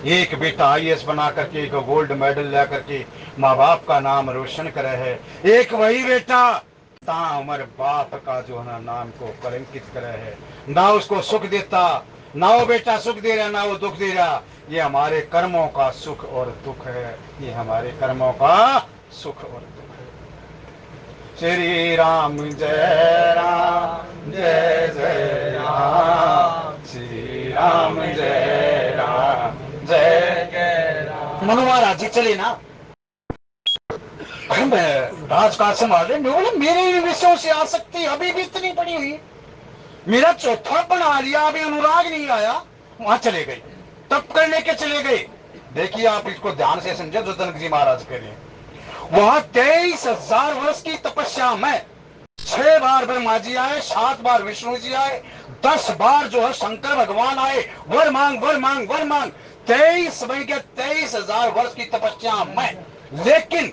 एक बेटा IAS बना करके एक गोल्ड मेडल ला करके माँ बाप का नाम रोशन करे है, एक वही बेटा तामर बाप का जो है नाम को कलंकित करे है, ना उसको सुख देता, ना वो बेटा सुख दे रहा, ना वो दुख दे रहा। ये हमारे कर्मों का सुख और दुख है, ये हमारे कर्मों का सुख और दुख है। श्री राम जय राम जय जय राम, श्री राम जय राम जय जय राम। मनु महाराज जी चले ना, मैं राजकाज संभाल रहे, बोले मेरे विषयों से आसक्ति अभी भी इतनी पड़ी हुई, मेरा चौथा बना लिया, अभी अनुराग नहीं आया, वहां चले गए, तप करने के चले गए। देखिए आप इसको ध्यान से समझे, जो जनक जी महाराज करें, वहां 23,000 वर्ष की तपस्या में 6 बार ब्रह्मा जी आए, 7 बार विष्णु जी आए, 10 बार जो है शंकर भगवान आए, वर मांग वर मांग वर मांग। 23,000 वर्ष की तपस्या में, लेकिन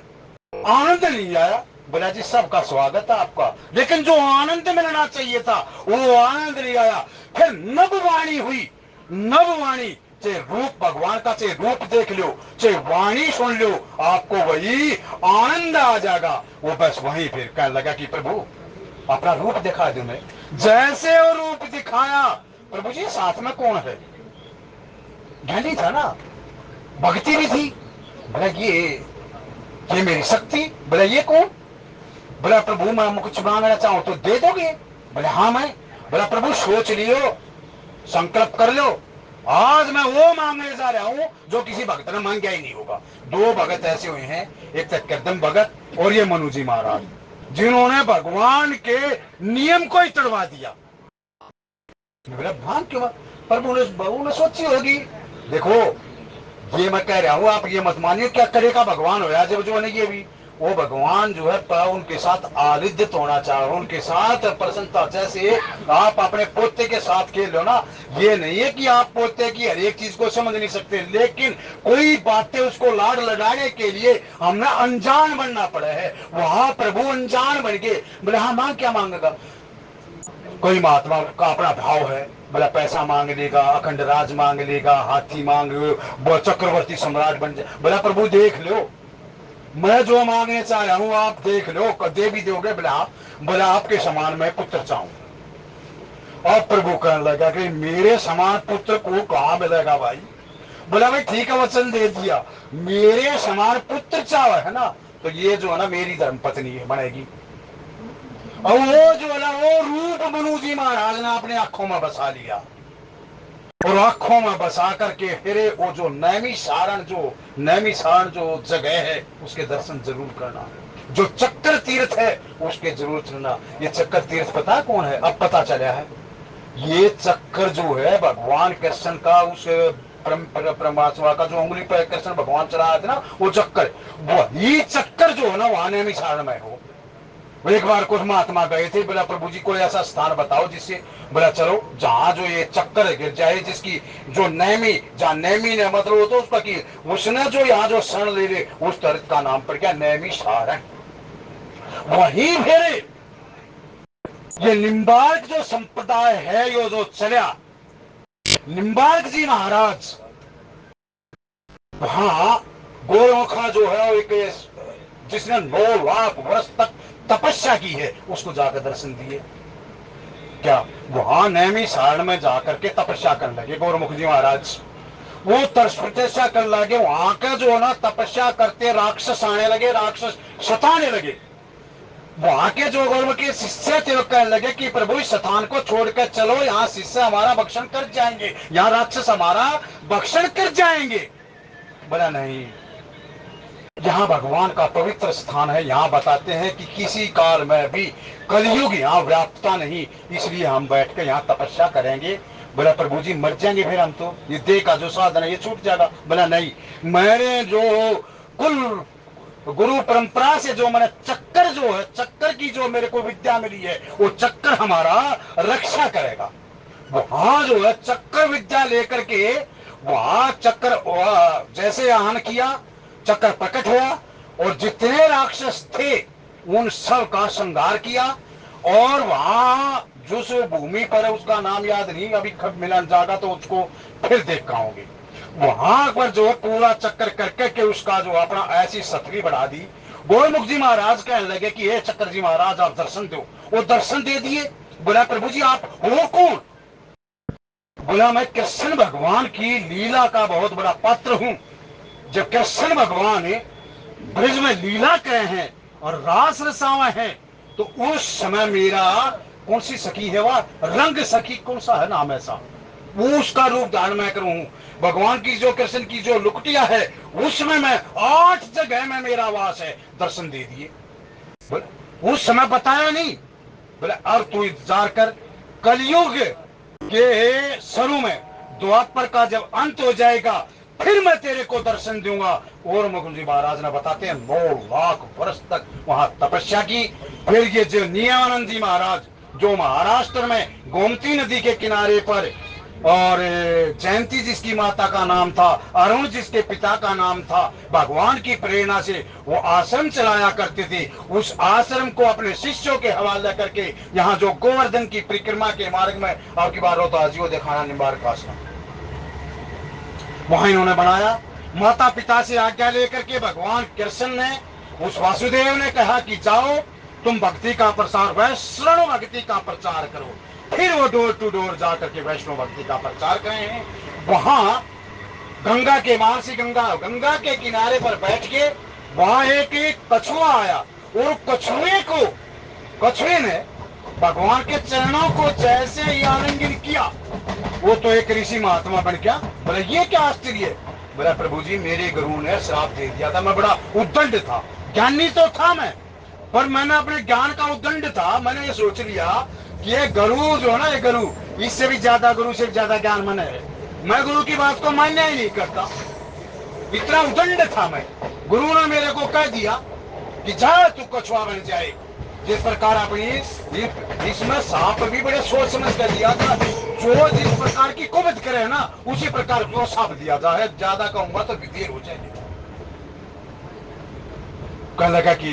आनंद नहीं आया। बोला जी सबका स्वागत है आपका, लेकिन जो आनंद मिलना चाहिए था वो आनंद नहीं आया। फिर नववाणी हुई, नववाणी, चाहे रूप भगवान का, चाहे रूप देख लो, चाहे वाणी सुन लो, आपको वही आनंद आ जाएगा। वो बस वहीं फिर कहने लगा कि प्रभु अपना रूप दिखा दो। मैं जैसे वो रूप दिखाया, प्रभु जी साथ में कौन है? ज्ञानी था ना, भक्ति भी थी। बोला ये मेरी शक्ति। बोला ये कौन? बोला प्रभु मैं कुछ मांगना चाहूं तो दे दोगे? बोले हाँ मैं। बोला प्रभु सोच लियो, संकल्प कर लो, आज मैं वो मांगने जा रहा हूं जो किसी भक्त ने मांगा ही नहीं होगा। 2 भगत ऐसे हुए हैं, एक तो कर्दम भगत और ये मनु जी महाराज, जिन्होंने भगवान के नियम को ही तोड़वा दिया। बोला भान क्यों? प्रभु ने सोची होगी। देखो ये मैं कह रहा हूं, आप ये मत मानिए क्या करेगा भगवान होया जब जो नहीं, ये भी वो भगवान जो है उनके साथ आलिद्यत होना चाहे, उनके साथ प्रसन्नता। जैसे आप अपने पोते के साथ खेल लो ना, ये नहीं है कि आप पोते की हर एक चीज को समझ नहीं सकते, लेकिन कोई बातें उसको लाड लगाने के लिए हमें अनजान बनना पड़ा है। वहां प्रभु अनजान बन गए। बोले हाँ मांग, क्या मांगेगा? कोई महात्मा का अपना भाव है, बोला पैसा मांग लेगा, अखंड राज मांग लेगा, हाथी मांग, चक्रवर्ती सम्राट बन जाए। बोला प्रभु देख लो, मैं जो मांगने चाह रहा हूं आप देख लो, दे भी दोगे? बोला आपके समान मैं पुत्र चाहूं। और प्रभु कहने लगा कि मेरे समान पुत्र को कहां मिलेगा भाई? बोला भाई ठीक है, वचन दे दिया, मेरे समान पुत्र चाहे है ना, तो ये जो है ना मेरी धर्म पत्नी बनेगी। और वो जो है ना वो रूप मनु जी महाराज ने अपने आंखों में बसा लिया, और आंखों में बसा करके फिर वो जो नैमिषारण जो जगह है उसके दर्शन जरूर करना, जो चक्कर तीर्थ है उसके जरूर चलना। ये चक्कर तीर्थ पता कौन है? अब पता चला है, ये चक्कर जो है भगवान कृष्ण का, उस परमात्मा का जो उंगली पर कृष्ण भगवान चलाया था ना, वो चक्कर, वही चक्कर जो है ना वहां नैमिषारण में हो। एक बार कुछ महात्मा गए थे, बोला प्रभु जी कोई ऐसा स्थान बताओ जिससे, बोला चलो जहां जो ये चक्कर गिर जाए, जिसकी जो नैमी, जहां नैमी ने मतलब हो तो उसका कि उसने जो यहाँ जो शरण ले ले, उस तरह का नाम पड़ गया नैमिषारण। वहीं फिर ये निम्बार्क जो संप्रदाय है, यो जो चला, निम्बार्क जी महाराज वहां गोरखा जो है एक, जिसने 9 लाख वर्ष तक तपस्या की है, उसको जाकर दर्शन दिए। क्या वहां नैमिषारण में जाकर के तपस्या करने लगे गौरमुख जी महाराज। वो तपस्या करने लगे, वहां का जो है ना तपस्या करते राक्षस आने लगे, राक्षस सताने लगे। वहां के जो गौरमुख के शिष्य थे वो कहने लगे कि प्रभु इस स्थान को छोड़कर चलो, यहाँ शिष्य हमारा भक्षण कर जाएंगे, यहाँ राक्षस हमारा भक्षण कर जाएंगे। बोला नहीं, यहाँ भगवान का पवित्र स्थान है, यहाँ बताते हैं कि किसी काल में भी कलयुग यहाँ व्याप्ता नहीं, इसलिए हम बैठ कर यहाँ तपस्या करेंगे। बोला प्रभु जी मर जाएंगे फिर हम तो, ये देह का जो साधन है ये छूट जाएगा। बोला नहीं, मैंने जो कुल गुरु परंपरा से जो मैंने चक्कर जो है, चक्कर की जो मेरे को विद्या मिली है, वो चक्कर हमारा रक्षा करेगा। वहां जो है चक्कर विद्या लेकर के वहां चक्कर जैसे आह्वान किया, चक्कर प्रकट हुआ, और जितने राक्षस थे उन सब का संहार किया। और वहां जिस भूमि पर है उसका नाम याद नहीं, अभी कब मिलन जाएगा तो उसको फिर देख पाओगे। वहां पर जो है पूरा चक्कर करके के उसका जो अपना ऐसी सतवी बढ़ा दी। गोरमुख जी महाराज कहने लगे कि हे चक्कर जी महाराज आप दर्शन दो। वो दर्शन दे दिए। बोला प्रभु जी आप हो कौन? बोला मैं कृष्ण भगवान की लीला का बहुत बड़ा पात्र हूं। जब कृष्ण भगवान ब्रज में लीला करे हैं और रास रसावे हैं, तो उस समय मेरा कौन सी सखी है, वह रंग सखी कौन सा है नाम ऐसा, वो उसका रूप धारण मैं करूं। भगवान की जो कृष्ण की जो लुकटिया है उसमें मैं 8 जगह में मेरा वास है, दर्शन दे दिए। बोले उस समय बताया नहीं। बोले अब तू इंतजार कर, कलयुग के शुरू में द्वापर का जब अंत हो जाएगा फिर मैं तेरे को दर्शन दूंगा। और मुकुल जी महाराज ने बताते हैं 9 लाख वर्ष तक वहां तपस्या की। फिर ये जो नियमानंद जी महाराज जो महाराष्ट्र में गोमती नदी के किनारे पर, और जयंती जिसकी माता का नाम था, अरुण जिसके पिता का नाम था, भगवान की प्रेरणा से वो आश्रम चलाया करते थे। उस आश्रम को अपने शिष्यों के हवाले करके यहाँ जो गोवर्धन की परिक्रमा के मार्ग में आपकी बार होता है दिखाना निम्बार्क आश्रम, वहां इन्होंने बनाया। माता पिता से आज्ञा लेकर के भगवान कृष्ण ने, उस वासुदेव ने कहा कि जाओ तुम भक्ति का प्रसार, वैष्णव भक्ति का प्रचार करो। फिर वो डोर टू डोर जाकर के वैष्णव भक्ति का प्रचार करे हैं। वहां गंगा के मानसी गंगा के किनारे पर बैठ के वहां एक कछुआ आया, और कछुए ने भगवान के चरणों को जैसे ही आलिंगन किया, वो तो एक ऋषि महात्मा बन गया। बोले ये क्या आश्चर्य है? बोला प्रभु जी मेरे गुरु ने श्राप दे दिया था, मैं बड़ा उद्दंड था, ज्ञानी तो था मैं, पर मैंने अपने ज्ञान का उद्दंड था, मैंने ये सोच लिया कि ये गुरु जो है ना, ये गुरु इससे भी ज्यादा, गुरु से भी ज्यादा ज्ञान मैंने है, मैं गुरु की बात को मान्य ही नहीं करता। इतना उद्दंड था मैं। गुरु ने मेरे को कह दिया कि जा तू कछुआ बन जाए। जिस प्रकार अपनी इसमें सांप भी बड़े सोच समझ कर दिया था, जो जिस प्रकार की कुबत करे ना उसी प्रकार को सांप दिया जाए, ज्यादा कहूंगा तो देर हो जाएगी। कहने लगा कि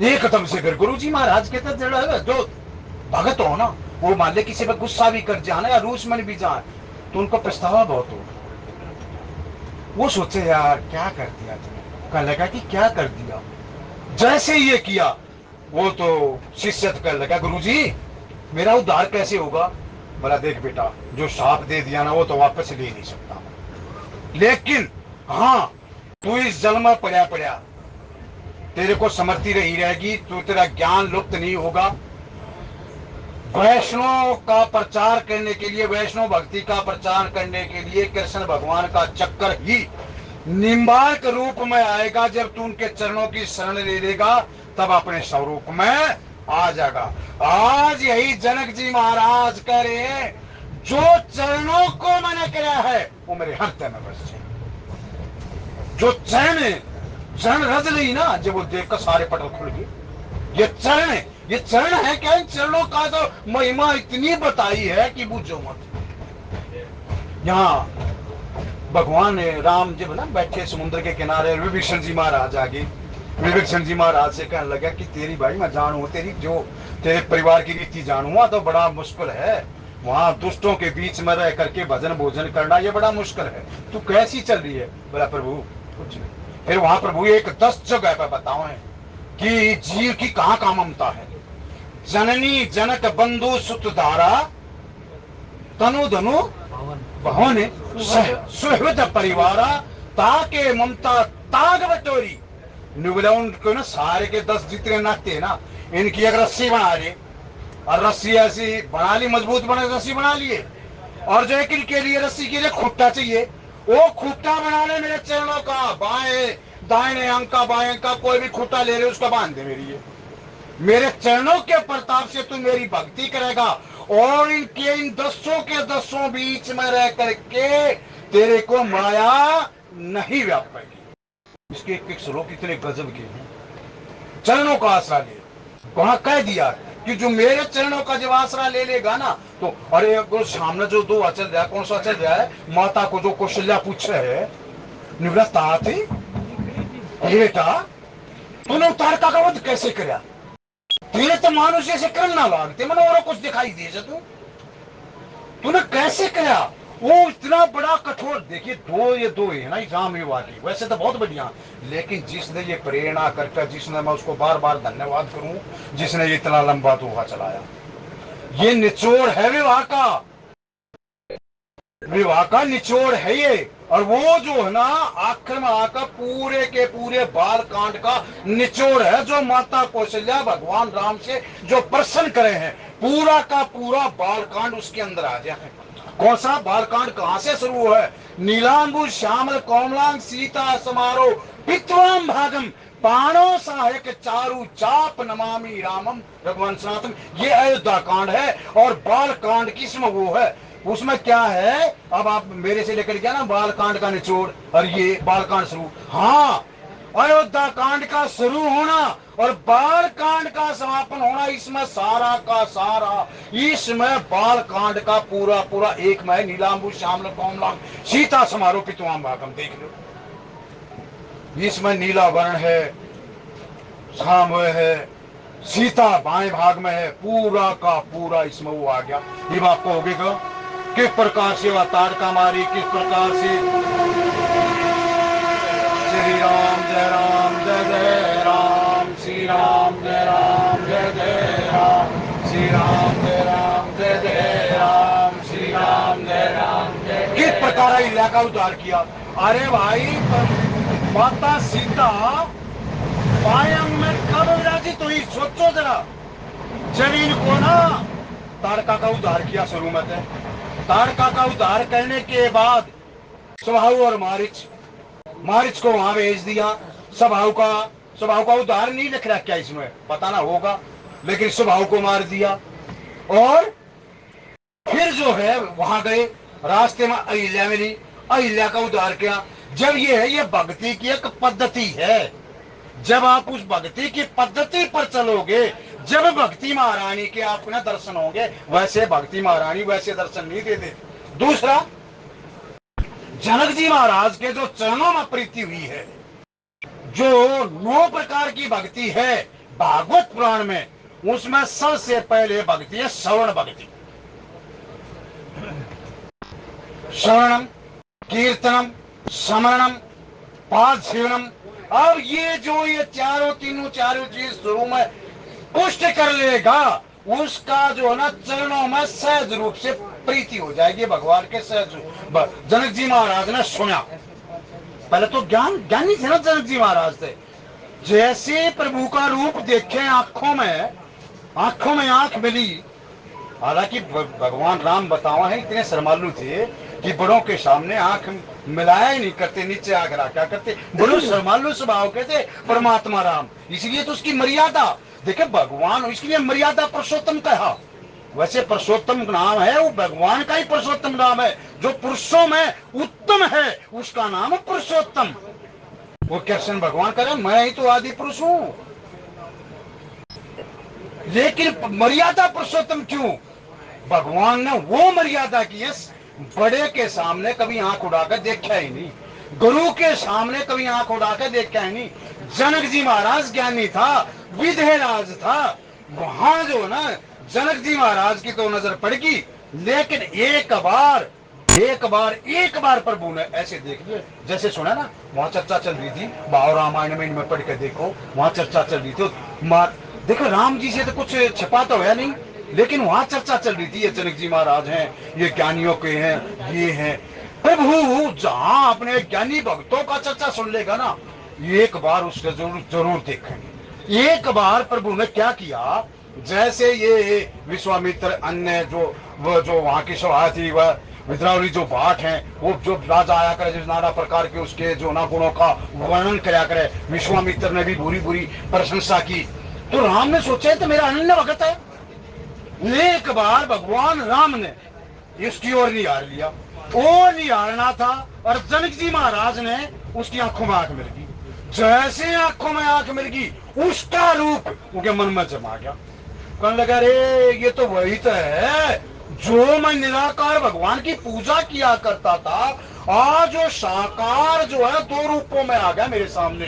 एकदम से फिर गुरु जी महाराज के तो जो भगत हो ना, वो मान ले किसी पर गुस्सा भी कर जाना या रूस में भी जाए तो उनको पछतावा बहुत हो। वो सोचे यार क्या कर दिया तुमने। कहने लगा कि क्या कर दिया। जैसे ये किया वो तो शिष्य कहने लगा गुरुजी मेरा उद्धार कैसे होगा। बोला देख बेटा, जो शाप दे दिया ना वो तो वापस ले नहीं सकता, लेकिन हाँ तू इस जन्म में पड़ा पड़ा तेरे को समर्थी रही रहेगी, तो तेरा ज्ञान लुप्त नहीं होगा। वैष्णव का प्रचार करने के लिए, वैष्णव भक्ति का प्रचार करने के लिए कृष्ण भगवान का चक्कर ही निम्बार्क रूप में आएगा। जब तू उनके चरणों की शरण ले लेगा तब अपने स्वरूप में आ जाएगा। आज यही जनक जी महाराज कह रहे हैं, जो चरणों को मैंने किया है वो मेरे हृदय में बस जाए। जो चरण रज ली ना, जब वो देखकर सारे पटल खुल गए। ये चरण है क्या? इन चरणों का तो महिमा इतनी बताई है कि पूछो मत। यहाँ भगवान राम जब ना बैठे समुद्र के किनारे, विभीषण जी महाराज आगे, विभीषण जी महाराज से कहने लगा कि तेरी भाई मैं जानू, तेरी जो तेरे परिवार की रीति जानूंगा तो बड़ा मुश्किल है, वहां दुष्टों के बीच में रह करके भजन भोजन करना ये बड़ा मुश्किल है, तू कैसी चल रही है। बोला प्रभु कुछ नहीं। फिर वहां प्रभु एक 10 जगह पर बताओ है कि जीव की कहां ममता है। जननी जनक बंधु सुत धारा तनु धनु भवन सुहृद परिवारा ताके ममता ताग बटोरी। उनको ना सारे के 10 जितने नाते हैं ना, इनकी एक रस्सी बना ली, और रस्सी ऐसी बना ली, मजबूत बने रस्सी बना लिए, और जो एक इनके लिए रस्सी के लिए खुट्टा चाहिए, वो खुट्टा बना ले मेरे चरणों का, बाएं दाहिने अंग का बाएं अंग का कोई भी खुट्टा ले रहे उसका बांध दे मेरी। मेरे चरणों के प्रताप से तू मेरी भक्ति करेगा और इनके इन 10 के 10 बीच में रह करके तेरे को माया नहीं व्याप पाएगी। इसके एक श्लोक इतने गजब के हैं। चरणों का आसरा ले, वहां कह दिया कि जो मेरे चरणों का जब आसरा ले लेगा ना तो, अरे सामने जो 2 अचल रहा है, कौन सा अचल रहा है, माता को जो कौशल्या पूछ रहे है, निवृत्ता थी बेटा तूने तारका का वध कैसे किया, तेरे तो मानुष जैसे करना लागते मैंने और कुछ दिखाई दे तूने कैसे किया। वो इतना बड़ा कठोर, देखिए ये दो है ना राम युवा की, वैसे तो बहुत बढ़िया, लेकिन जिसने ये प्रेरणा करके, जिसने मैं उसको बार बार धन्यवाद करूं, जिसने ये इतना लंबा दोहा चलाया, ये निचोड़ है विवाह का निचोड़ है ये। और वो जो है ना आखिर में आकर पूरे के पूरे बाल कांड का निचोड़ है, जो माता कौशल्या भगवान राम से जो प्रसन्न करे हैं, पूरा का पूरा बाल कांड उसके अंदर आ जाए। कौन सा बाल कांड कहां से शुरू है? नीलांबु श्यामल कोमलांग सीता समारोह पित्वाम भागम पाणो सहायक चारु चाप नमामि रामम भगवान सनातन, ये अयोध्या कांड है। और बाल कांड किसमें वो है, उसमें क्या है, अब आप मेरे से लेकर गया ना बाल कांड का निचोड़, और ये बाल कांड शुरू, हाँ अयोध्या कांड का शुरू होना और बाल कांड का समापन होना, इसमें सारा का सारा, इसमें बाल कांड का पूरा पूरा एक में नीलांबु श्यामल कोमलांग सीता समारोह पित्वाम भागम, देख लो इसमें नीला वर्ण है, शाम है, सीता बाएं भाग में है, पूरा का पूरा इसमें वो आ गया। ये बात को होगी किस प्रकार से अवतार का मारी, किस प्रकार से श्री राम जय राम जय जय राम, श्री राम जय राम जय जय राम, श्री राम जय राम जय जय राम, श्री राम जय राम जय। किस प्रकार इलाका उद्धार किया। अरे भाई माता सीता पायम में कब विराजित हुई, सोचो जरा। जब इनको ना तारका का उद्धार किया शुरू में, तारका का उद्धार करने के बाद स्वभाव और मारिच को वहां भेज दिया। स्वभाव का उद्धार नहीं लिख रहा क्या इसमें, पता ना होगा, लेकिन स्वभाव को मार दिया। और फिर जो है वहां गए, रास्ते में अहिल्या मिली, अहिल्या का उद्धार किया। जब ये है, ये भक्ति की एक पद्धति है, जब आप उस भक्ति की पद्धति पर चलोगे, जब भक्ति महारानी के आपको दर्शन होंगे। वैसे भक्ति महारानी वैसे दर्शन नहीं दे देती। दूसरा, जनक जी महाराज के जो चरणों में प्रीति हुई है, जो 9 प्रकार की भक्ति है भागवत पुराण में, उसमें सबसे पहले भक्ति है श्रवण भक्ति। श्रवणम, कीर्तनम, स्मरणम, पाद सेवनम। अब ये जो ये चारों चीज शुरू में पुष्ट कर लेगा, उसका जो है ना चरणों में सहज रूप से प्रीति हो जाएगी भगवान के सहज। जनक जी महाराज ने सुना, पहले तो ज्ञानी थे ना जनक जी महाराज थे। जैसे प्रभु का रूप देखे आंखों में आंख मिली। हालांकि भगवान राम बतावा है इतने शर्मालू थे कि बड़ों के सामने आंख मिलाया ही नहीं करते, नीचे आंख रखा करते। बड़े शर्मालू स्वभाव के थे परमात्मा राम, इसलिए तो उसकी मर्यादा देखे भगवान, इसलिए मर्यादा पुरुषोत्तम कहा। वैसे पुरुषोत्तम नाम है वो भगवान का ही पुरुषोत्तम नाम है। जो पुरुषों में उत्तम है उसका नाम है पुरुषोत्तम। वो कृष्ण भगवान कह रहे मैं ही तो आदि पुरुष हूं, लेकिन मर्यादा पुरुषोत्तम क्यों? भगवान ने वो मर्यादा की है, बड़े के सामने कभी आंख उड़ाकर देखा ही नहीं, गुरु के सामने कभी आंख उड़ाकर देखा ही नहीं। जनक जी महाराज ज्ञानी था, विधेयराज था, वहां जो ना जनक जी महाराज की तो नजर पड़गी, लेकिन एक बार प्रभु ने ऐसे देख लिया। जैसे सुना ना वहां चर्चा चल रही थी, भाव रामायण में इनमें पढ़ के देखो, वहां चर्चा चल रही थी। देखो राम जी से तो कुछ छिपा तो है नहीं, लेकिन वहां चर्चा चल रही थी, ये जनक जी महाराज हैं, ये ज्ञानियों के हैं, ये हैं। प्रभु जहां अपने ज्ञानी भक्तों का चर्चा सुन लेगा ना, एक बार उसको जरूर देखेंगे। एक बार प्रभु ने क्या किया, जैसे ये विश्वामित्र अन्य जो वहां की सभा थी, वह विद्रावली जो भाट हैं, वो जो राजा आया करे, जिस नाना प्रकार के उसके जो ना गुणों का वर्णन कराया करे, विश्वामित्र ने भी बुरी बुरी प्रशंसा की। तो राम ने सोचा तो मेरा अनन्य भगत है। एक बार भगवान राम ने इसकी ओर निहार लिया, वो निहारना था, और जनक जी महाराज ने उसकी आंखों में आंख मिल गई। जैसे आंखों में आंख मिल गई, उसका रूप उनके मन में जमा गया। कहने लगा रे ये तो वही तो है जो मैं निराकार भगवान की पूजा किया करता था, आज वो साकार जो है 2 रूपों में आ गया मेरे सामने,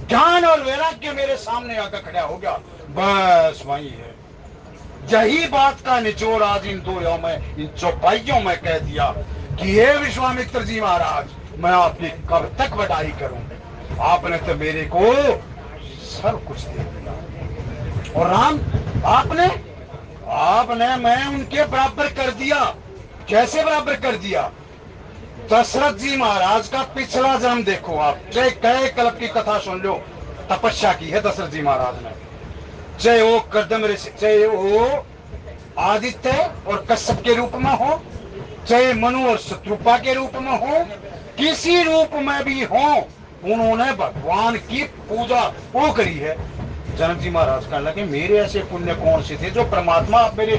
ज्ञान और वैराग्य मेरे सामने आकर खड़ा हो गया। बस वही है, यही बात का निचोड़ आज इन 2 में, इन चौपाइयों में कह दिया कि हे विश्वामित्र जी महाराज, मैं आपकी कब तक बड़ाई करूं, आपने तो मेरे को सब कुछ दे दिया। और राम आपने मैं उनके बराबर कर दिया। कैसे बराबर कर दिया? दशरथ जी महाराज का पिछला जन्म देखो आप, चाहे कई कल्प की कथा सुन लो, तपस्या की है दशरथ जी महाराज ने। चाहे वो कर्दम ऋषि, चाहे वो आदित्य और कश्यप के रूप में हो, चाहे मनु और शत्रुपा के रूप में हो, किसी रूप में भी हो, उन्होंने भगवान की पूजा वो करी है। जनक जी महाराज कहने लगे मेरे ऐसे पुण्य कौन से थे जो परमात्मा आप मेरे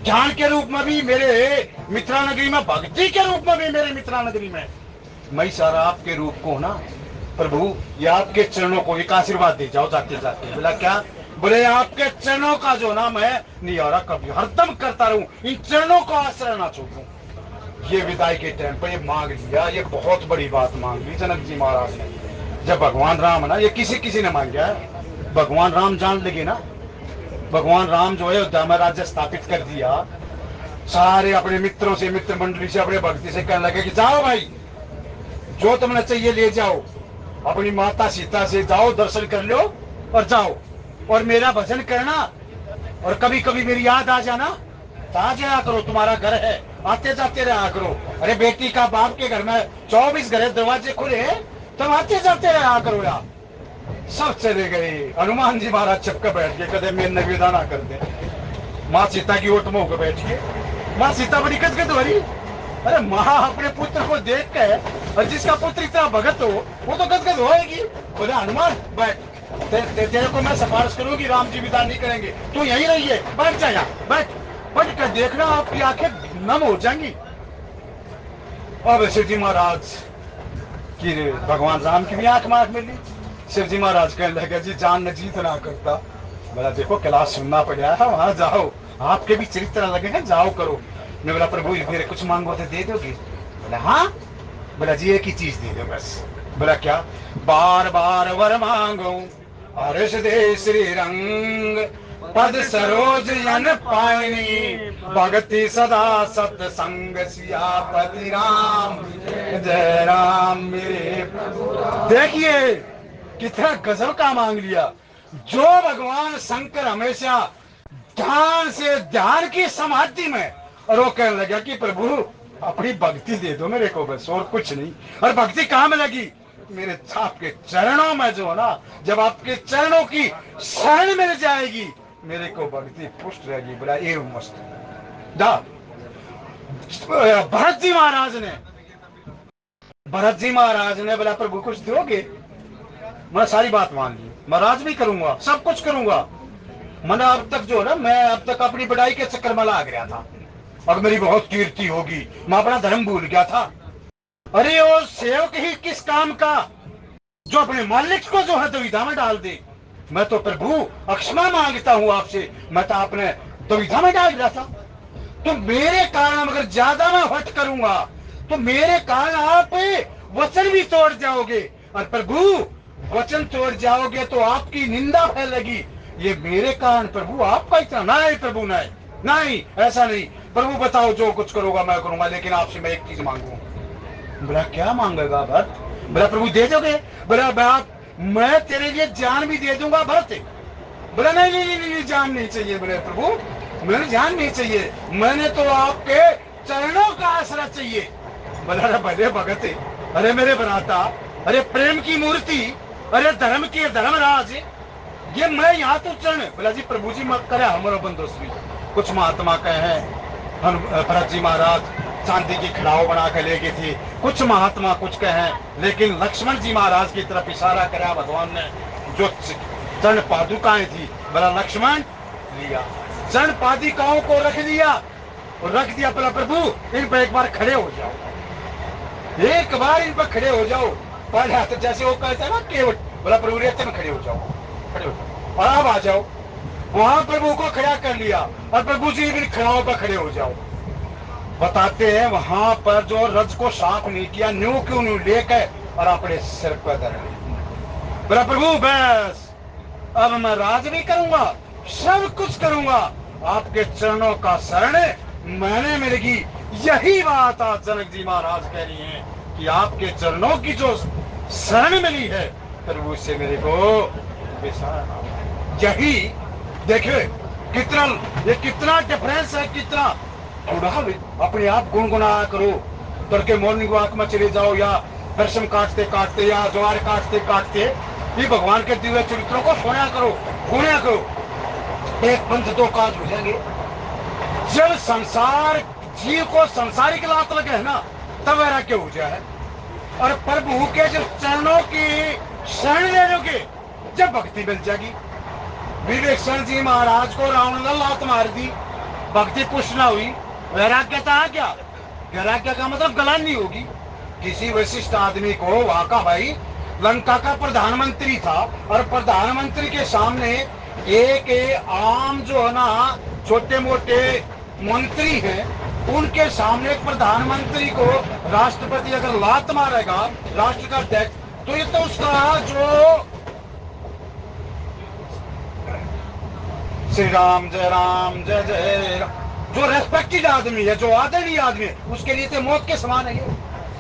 ज्ञान के रूप में भी, मेरे मित्रा नगरी में भक्ति के रूप में भी, मेरे मित्रा नगरी में मैं सारा आपके रूप को ना प्रभु, ये आपके चरणों को एक आशीर्वाद दे जाओ जाते जाते। बोला क्या? बोले आपके चरणों का जो ना मैं निहारा कभी हरदम करता रहूं, इन चरणों का आश्रय ना छोड़ूं। ये विदाई के टाइम पर ये मांग लिया, ये बहुत बड़ी बात मांग ली जनक जी महाराज ने। जब भगवान राम ना, ये किसी ने मांगा है, भगवान राम जान लगे ना, भगवान राम जो है अयोध्या में राज्य स्थापित कर दिया, सारे अपने मित्रों से, मित्र मंडली से, अपने भक्ति से कहने लगे कि जाओ भाई, जो तुमने चाहिए ले जाओ, अपनी माता सीता से जाओ, दर्शन कर लो और जाओ, और मेरा भजन करना, और कभी कभी मेरी याद आ जाना, तो आ जाया करो, तुम्हारा घर है, आते जाते रहा करो। अरे बेटी का बाप के घर में 24 घर दरवाजे खुले, तुम आते जाते रहा करो यार। सब चले गए। हनुमान जी महाराज चपके बैठ गए, कदे मेरे निवेदन ना कर दे। माँ सीता की ओट में होकर बैठ गए। माँ सीता बड़ी गदगद हो रही। अरे माँ अपने पुत्र को देख के, और जिसका पुत्र इतना भगत हो वो तो गदगद होएगी। बोले हनुमान बैठ, तेरे को मैं सिफारिश करूंगी, राम जी विदा नहीं करेंगे, तू यहीं रहिए, बैठ जा यहाँ, बैठ कर देखना आपकी आंखें नम हो जाएंगी। अब शिव जी महाराज की भगवान राम की भी आंख में आंख मिली। शिव जी महाराज कहने लगे जी जान न जीत ना करता। बोला देखो क्लास सुनना पड़ा है, वहां जाओ, आपके भी चरित्र लगे हैं, जाओ करो। मैं बोला प्रभु मेरे कुछ मांगो तो दे दोगे? बोला हाँ। बोला जी एक ही चीज दे दो बस। बोला क्या? बार बार वर मांगो हर्ष दे श्री रंग, पद सरोज जन पायनी, भगति सदा सत्संग, सियापति राम जय राम मेरे प्रभु। देखिए कितना गजब का मांग लिया। जो भगवान शंकर हमेशा ध्यान से, ध्यान की समाधि में, और वो कहने लगा कि प्रभु अपनी भक्ति दे दो मेरे को बस, और कुछ नहीं। और भक्ति कहाँ में लगी? मेरे आपके चरणों में जो है ना, जब आपके चरणों की शरण मिल जाएगी मेरे को भक्ति पुष्ट रहेगी। बोला ये मस्त दा। भरत जी महाराज ने बोला प्रभु कुछ दोगे? मैं सारी बात मान ली, मैं राज भी करूंगा, सब कुछ करूंगा। मैंने अब तक जो है ना, मैं अब तक अपनी बड़ाई के चक्कर में ला गया था, और मेरी बहुत कीर्ति होगी, मैं अपना धर्म भूल गया था। अरे वो सेवक ही किस काम का जो अपने मालिक को जो है दुविधा में डाल दे। मैं तो प्रभु अक्षमा मांगता हूं आपसे, मैं तो आपने दुविधा में डाल दिया था। तो मेरे कारण अगर ज्यादा मैं हट करूंगा तो मेरे कारण आप वचन भी तोड़ जाओगे, और प्रभु वचन तोड़ जाओगे तो आपकी निंदा फैलेगी। ये मेरे कारण प्रभु आपका इतना नहीं, प्रभु नहीं नहीं, ऐसा नहीं। प्रभु बताओ जो कुछ करोगा मैं करूंगा, लेकिन आपसे मैं एक चीज मांगू। बोला क्या मांगेगा भरत? बोला प्रभु दे दोगे? बोला बात मैं तेरे लिए जान भी दे दूंगा भरत। बोला नहीं नहीं नहीं, नहीं जान नहीं चाहिए। बोले प्रभु मैंने जान नहीं चाहिए, मैंने तो आपके चरणों का आसरा चाहिए। बोला अरे भले भगत, अरे मेरे बनाता, अरे प्रेम की मूर्ति, अरे धर्म की धर्मराज, ये मैं यहाँ तो चरण। बोला जी प्रभु जी मत करे हमारा बंदोबस्ती। कुछ महात्मा कहे हैं भरत जी महाराज चांदी की खड़ाओ बना कर ले गए थे, कुछ महात्मा कुछ कहे, लेकिन लक्ष्मण जी महाराज की तरफ इशारा करा भगवान ने, जो चरण पादुकाएं थी। बोला लक्ष्मण लिया, चरण पादुकाओं को रख दिया, और रख दिया। बोला प्रभु इन पर एक बार खड़े हो जाओ, एक बार इन पर खड़े हो जाओ। पहले हाथ जैसे वो कहते हैं ना केवट। बोला प्रभु रेते में खड़े हो जाओ, खड़े हो जाओ, और अब आ जाओ। वहां प्रभु को खड़ा कर लिया, और प्रभु जी भी खड़ाओं पर खड़े हो जाओ। बताते हैं वहां पर जो रज को साफ नहीं किया, न्यू क्यों न्यू लेकर और अपने सिर पर धर लिया। बोला प्रभु बस अब मैं राज भी करूंगा, सब कुछ करूंगा, आपके चरणों का शरण मैंने मिलेगी। यही बात आज जनक जी महाराज कह रही हैं कि आपके चरणों की जो शरण मिली है प्रभु से मेरे को यही। देखिए कितना ये कितना डिफरेंस है, कितना थोड़ा अपने आप गुनगुना करो। तड़के मॉर्निंग वॉक में चले जाओ, या दर्शन काटते काटते, या ज्वार काटते काटते ये भगवान के दिव्य चरित्रों को सुना करो, गुना करो। एक पंथ दो काज हो जाएंगे। जब संसार जीव को संसारिक लात लगे है ना, तब वैराग्य हो जाए। और प्रभु के जब चरणों की शरण ले लोगे, जब भक्ति मिल जाएगी। विवेकानंद जी महाराज को रावण ने लात मार दी, भक्ति पुष्ट ना हुई, वैराग्यता आ गया। वैराग्य का मतलब गलान नहीं होगी। किसी वशिष्ठ आदमी को, वहां का भाई लंका का प्रधानमंत्री था, और प्रधानमंत्री के सामने एक आम जो है ना छोटे मोटे मंत्री हैं, उनके सामने एक प्रधानमंत्री को राष्ट्रपति अगर लात मारेगा, राष्ट्र का अध्यक्ष, तो ये तो उसका जो श्री राम जय जय राम, जो रेस्पेक्टेड आदमी है, जो आदरणीय आदमी है, उसके लिए तो मौत के समान है। ये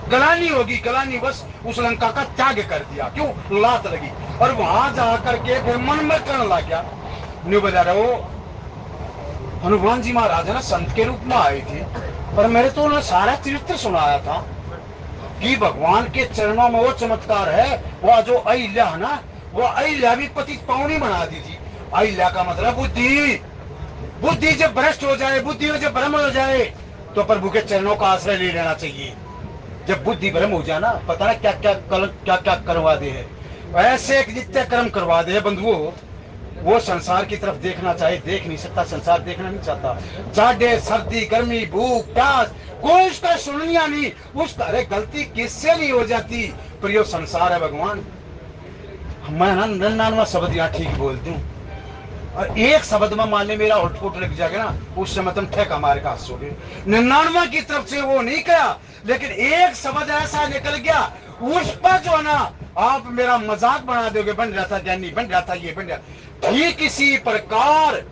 गलानी होगी, गलानी। बस उस लंका का त्याग कर दिया, क्यों? लात लगी। और वहां जाकर के फिर मन में करने लग गया। न्यू बजा रहे हो हनुमान जी महाराज है ना संत के रूप में आए थे, पर मेरे तो उन्होंने सारा चरित्र सुनाया था कि भगवान के चरणों में वो चमत्कार है। वो जो अहिल्या है ना, वो अहिल्या भी पति पावनी बना दी थी। अहिल्या का मतलब बुद्धि। बुद्धि जब भ्रष्ट हो जाए, बुद्धि में जब भ्रम हो जाए, तो प्रभु के चरणों का आश्रय ले लेना चाहिए। जब बुद्धि भ्रम हो जाए ना, पता ना क्या क्या करवा दे है, ऐसे एक नित्य कर्म करवा दे बंधुओं। वो संसार की तरफ देखना चाहे, देख नहीं सकता, संसार देखना नहीं चाहता। जाड़े सर्दी गर्मी भूख प्यास कोई उसका सुनिया नहीं। उसका अरे गलती किससे नहीं हो जाती, पर ये संसार है भगवान। मैं ना 99 शब्द यहाँ ठीक बोलती हूँ, और एक शब्द में मान ले मेरा आउटपुट लग जाएगा ना, उस समय तुम ठेका मार का हंसोगे। 99 की तरफ से वो नहीं कहा, लेकिन एक शब्द ऐसा निकल गया, उस पर जो ना आप मेरा मजाक बना दोगे, बन रहा था ज्ञानी, बन रहा था ये, बन रहा। ठीक इसी प्रकार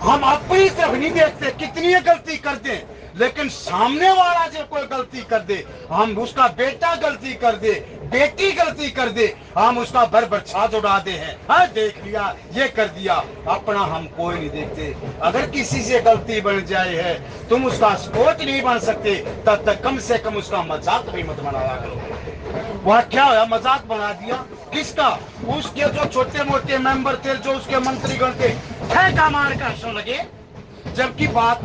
हम अपनी तरफ नहीं देखते, कितनी गलती करते हैं, लेकिन सामने वाला जो कोई गलती कर दे, हम उसका बेटा गलती कर दे, बेटी गलती कर दे, हम उसका भर छाछ उड़ाते हैं। हाँ देख लिया, ये कर दिया, अपना हम कोई नहीं देखते। अगर किसी से गलती बन जाए है, तुम उसका स्पोर्ट नहीं बन सकते, तब तक कम से कम उसका मजाक भी मत बनाया करो। वह क्या हुआ, मजाक बना दिया किसका? उसके जो छोटे मोटे मेंबर थे, जो उसके मंत्रीगण थे, ठेका मार कर हंसने लगे। जबकि बात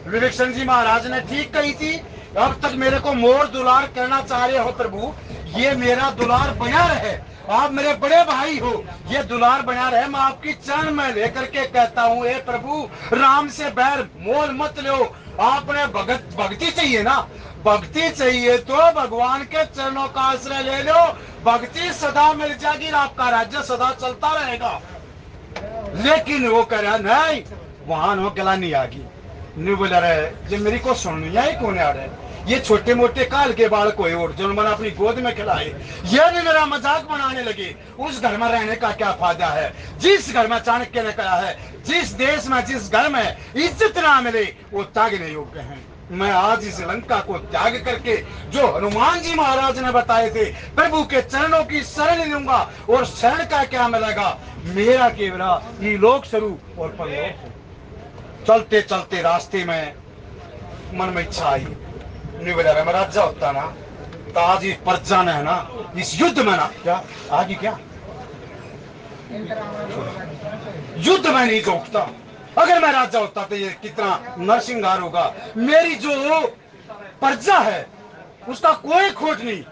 विवेकानंद जी महाराज ने ठीक कही थी, अब तक मेरे को मोर दुलार करना चाह रहे हो प्रभु, ये मेरा दुलार बना रहे, आप मेरे बड़े भाई हो, ये दुलार बना रहे। मैं आपकी चरण में लेकर के कहता हूँ, हे प्रभु, राम से बैर मोल मत लो, आपने भक्ति चाहिए ना, भक्ति चाहिए तो भगवान के चरणों का आश्रय ले लो, भक्ति सदा मिल जाएगी, आपका राज्य सदा चलता रहेगा। लेकिन वो कह रहा नहीं, वहां नो गला नहीं आ गई, नहीं बोला रहे, जब मेरी को सुननी है कौन आ रहे, ये छोटे मोटे काल के बाल कोई और जो मैंने अपनी गोद में खिलाए, ये भी मेरा मजाक बनाने लगे। उस घर में रहने का क्या फायदा है, जिस घर में चाणक्य ने कहा है, जिस देश में, जिस घर में इज्जत ना मिले, वो त्यागने योग्य है। मैं आज इस लंका को त्याग करके, जो हनुमान जी महाराज ने बताए थे, प्रभु के चरणों की शरण लूंगा, और शरण का क्या मिलेगा, मेरा केवरा ये लोक स्वरूप और परलोक। चलते चलते रास्ते में मन में इच्छा आई, नहीं बोला मैं राजा होता ना, तो आज इस प्रजा ने है ना, इस युद्ध में ना, क्या आगे क्या युद्ध में नहीं रोकता। अगर मैं राजा होता तो ये कितना नरसिंहार होगा, मेरी जो प्रजा है उसका कोई खोट नहीं,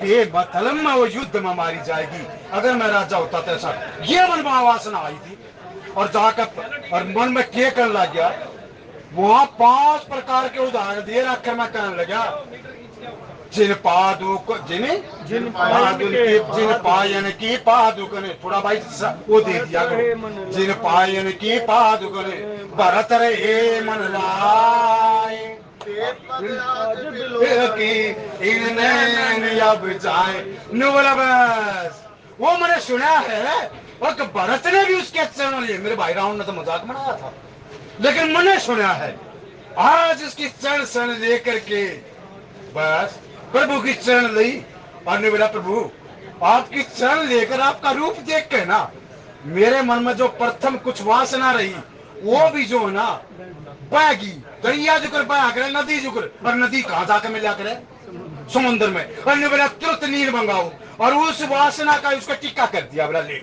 बेमतलब में वो युद्ध में मारी जाएगी। अगर मैं राजा होता तो ऐसा, ये मन में वासना आई थी, और जाकर और मन में क्या करने लग गया, वहां 5 प्रकार के उदाहरण दिए रखे, मैं कहने लगा, जिन पादुक जिन पायन की पादुक ने, थोड़ा भाई वो दे दिया करो, जिन पायन की पादुक ने भरत रे मन लाए, अब जाए न बोला बस। वो मैंने सुना है, और भरत ने भी उसके चरण लिए, मेरे भाई रावण ने तो मजाक बनाया था, लेकिन मैंने सुना है आज उसकी चरण शरण लेकर के बस प्रभु की चरण ली, और ने बोला प्रभु आपकी चरण लेकर, आपका रूप देख के ना, मेरे मन में जो प्रथम कुछ वासना रही, वो भी जो है ना बहगी, दरिया जुकर बहा करे, नदी जुकर, और नदी कहां जाकर मिला करे, समुद्र में। और ने बोला तुरंत नीर मंगाओ, और उस वासना का उसका टिक्का कर दिया, बोला ले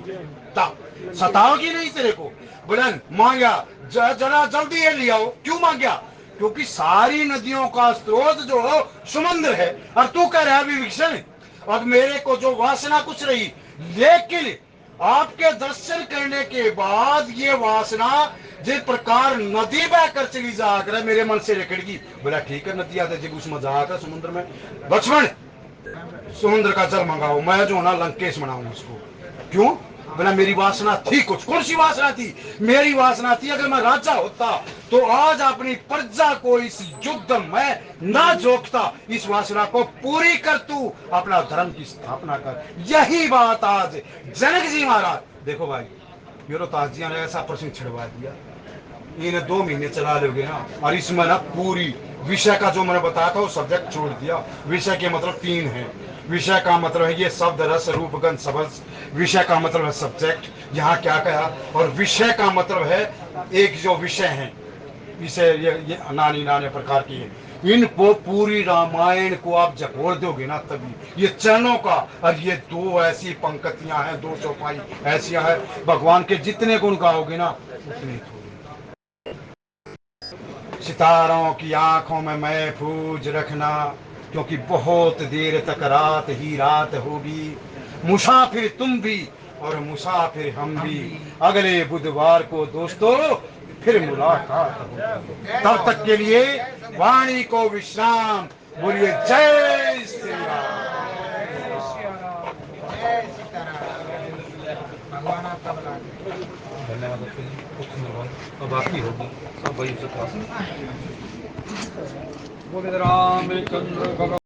सताओगी नहीं तेरे को, बोला मांगा जरा जल्दी ये ले आओ। क्यों मांगा? क्योंकि सारी नदियों का स्रोत जो समुद्र है, और तू कह रहा है विभीषण, अब मेरे को जो वासना कुछ रही, लेकिन आपके दर्शन करने के बाद ये वासना जिस प्रकार नदी बहकर चली जाकर मेरे मन से निकलेगी। बोला ठीक है, नदी आते जब उसमें जाकर समुद्र में, लक्ष्मण समुद्र का जल मंगाओ, मैं जो ना लंकेश बनाऊं उसको। क्यों? बोला मेरी वासना थी कुछ। कौन सी वासना थी? मेरी वासना थी अगर मैं राजा होता तो आज अपनी प्रजा को इस युद्ध में ना जोखता, इस वासना को पूरी कर, तू अपना धर्म की स्थापना कर। यही बात आज जनक जी महाराज, देखो भाई यूरोताज जी ने ऐसा प्रश्न छिड़वा दिया, इन्हें 2 महीने चला लोगे ना, और इसमें ना पूरी विषय का जो मैंने बताया था वो सब्जेक्ट छोड़ दिया। विषय के मतलब 3 है। विषय का मतलब है ये शब्द रस रूप गंध सबस, विषय का मतलब है सब्जेक्ट, यहाँ क्या कहा, और विषय का मतलब है एक जो विषय है, विषय ये नानी नाने प्रकार की है। इनको पूरी रामायण को आप जपोड़ दोगे ना, तभी ये चरणों का, और ये 2 ऐसी पंक्तियां हैं, 2 चौपाई ऐसियां हैं, भगवान के जितने गुण गाओगे ना उतने थोड़े। सितारों की आंखों में महफूज रखना, क्योंकि बहुत देर तक रात ही रात होगी। मुसाफिर तुम भी और मुसाफिर हम भी, अगले बुधवार को दोस्तों फिर मुलाकात होगी। तब तक के लिए वाणी को विश्राम। बोलिए जय श्री राम। धन्यवाद आपके लिए, खूब सुंदर बात। अब आपकी होगी सब भाई उसे पास। बोले रामचंद्र भगवान।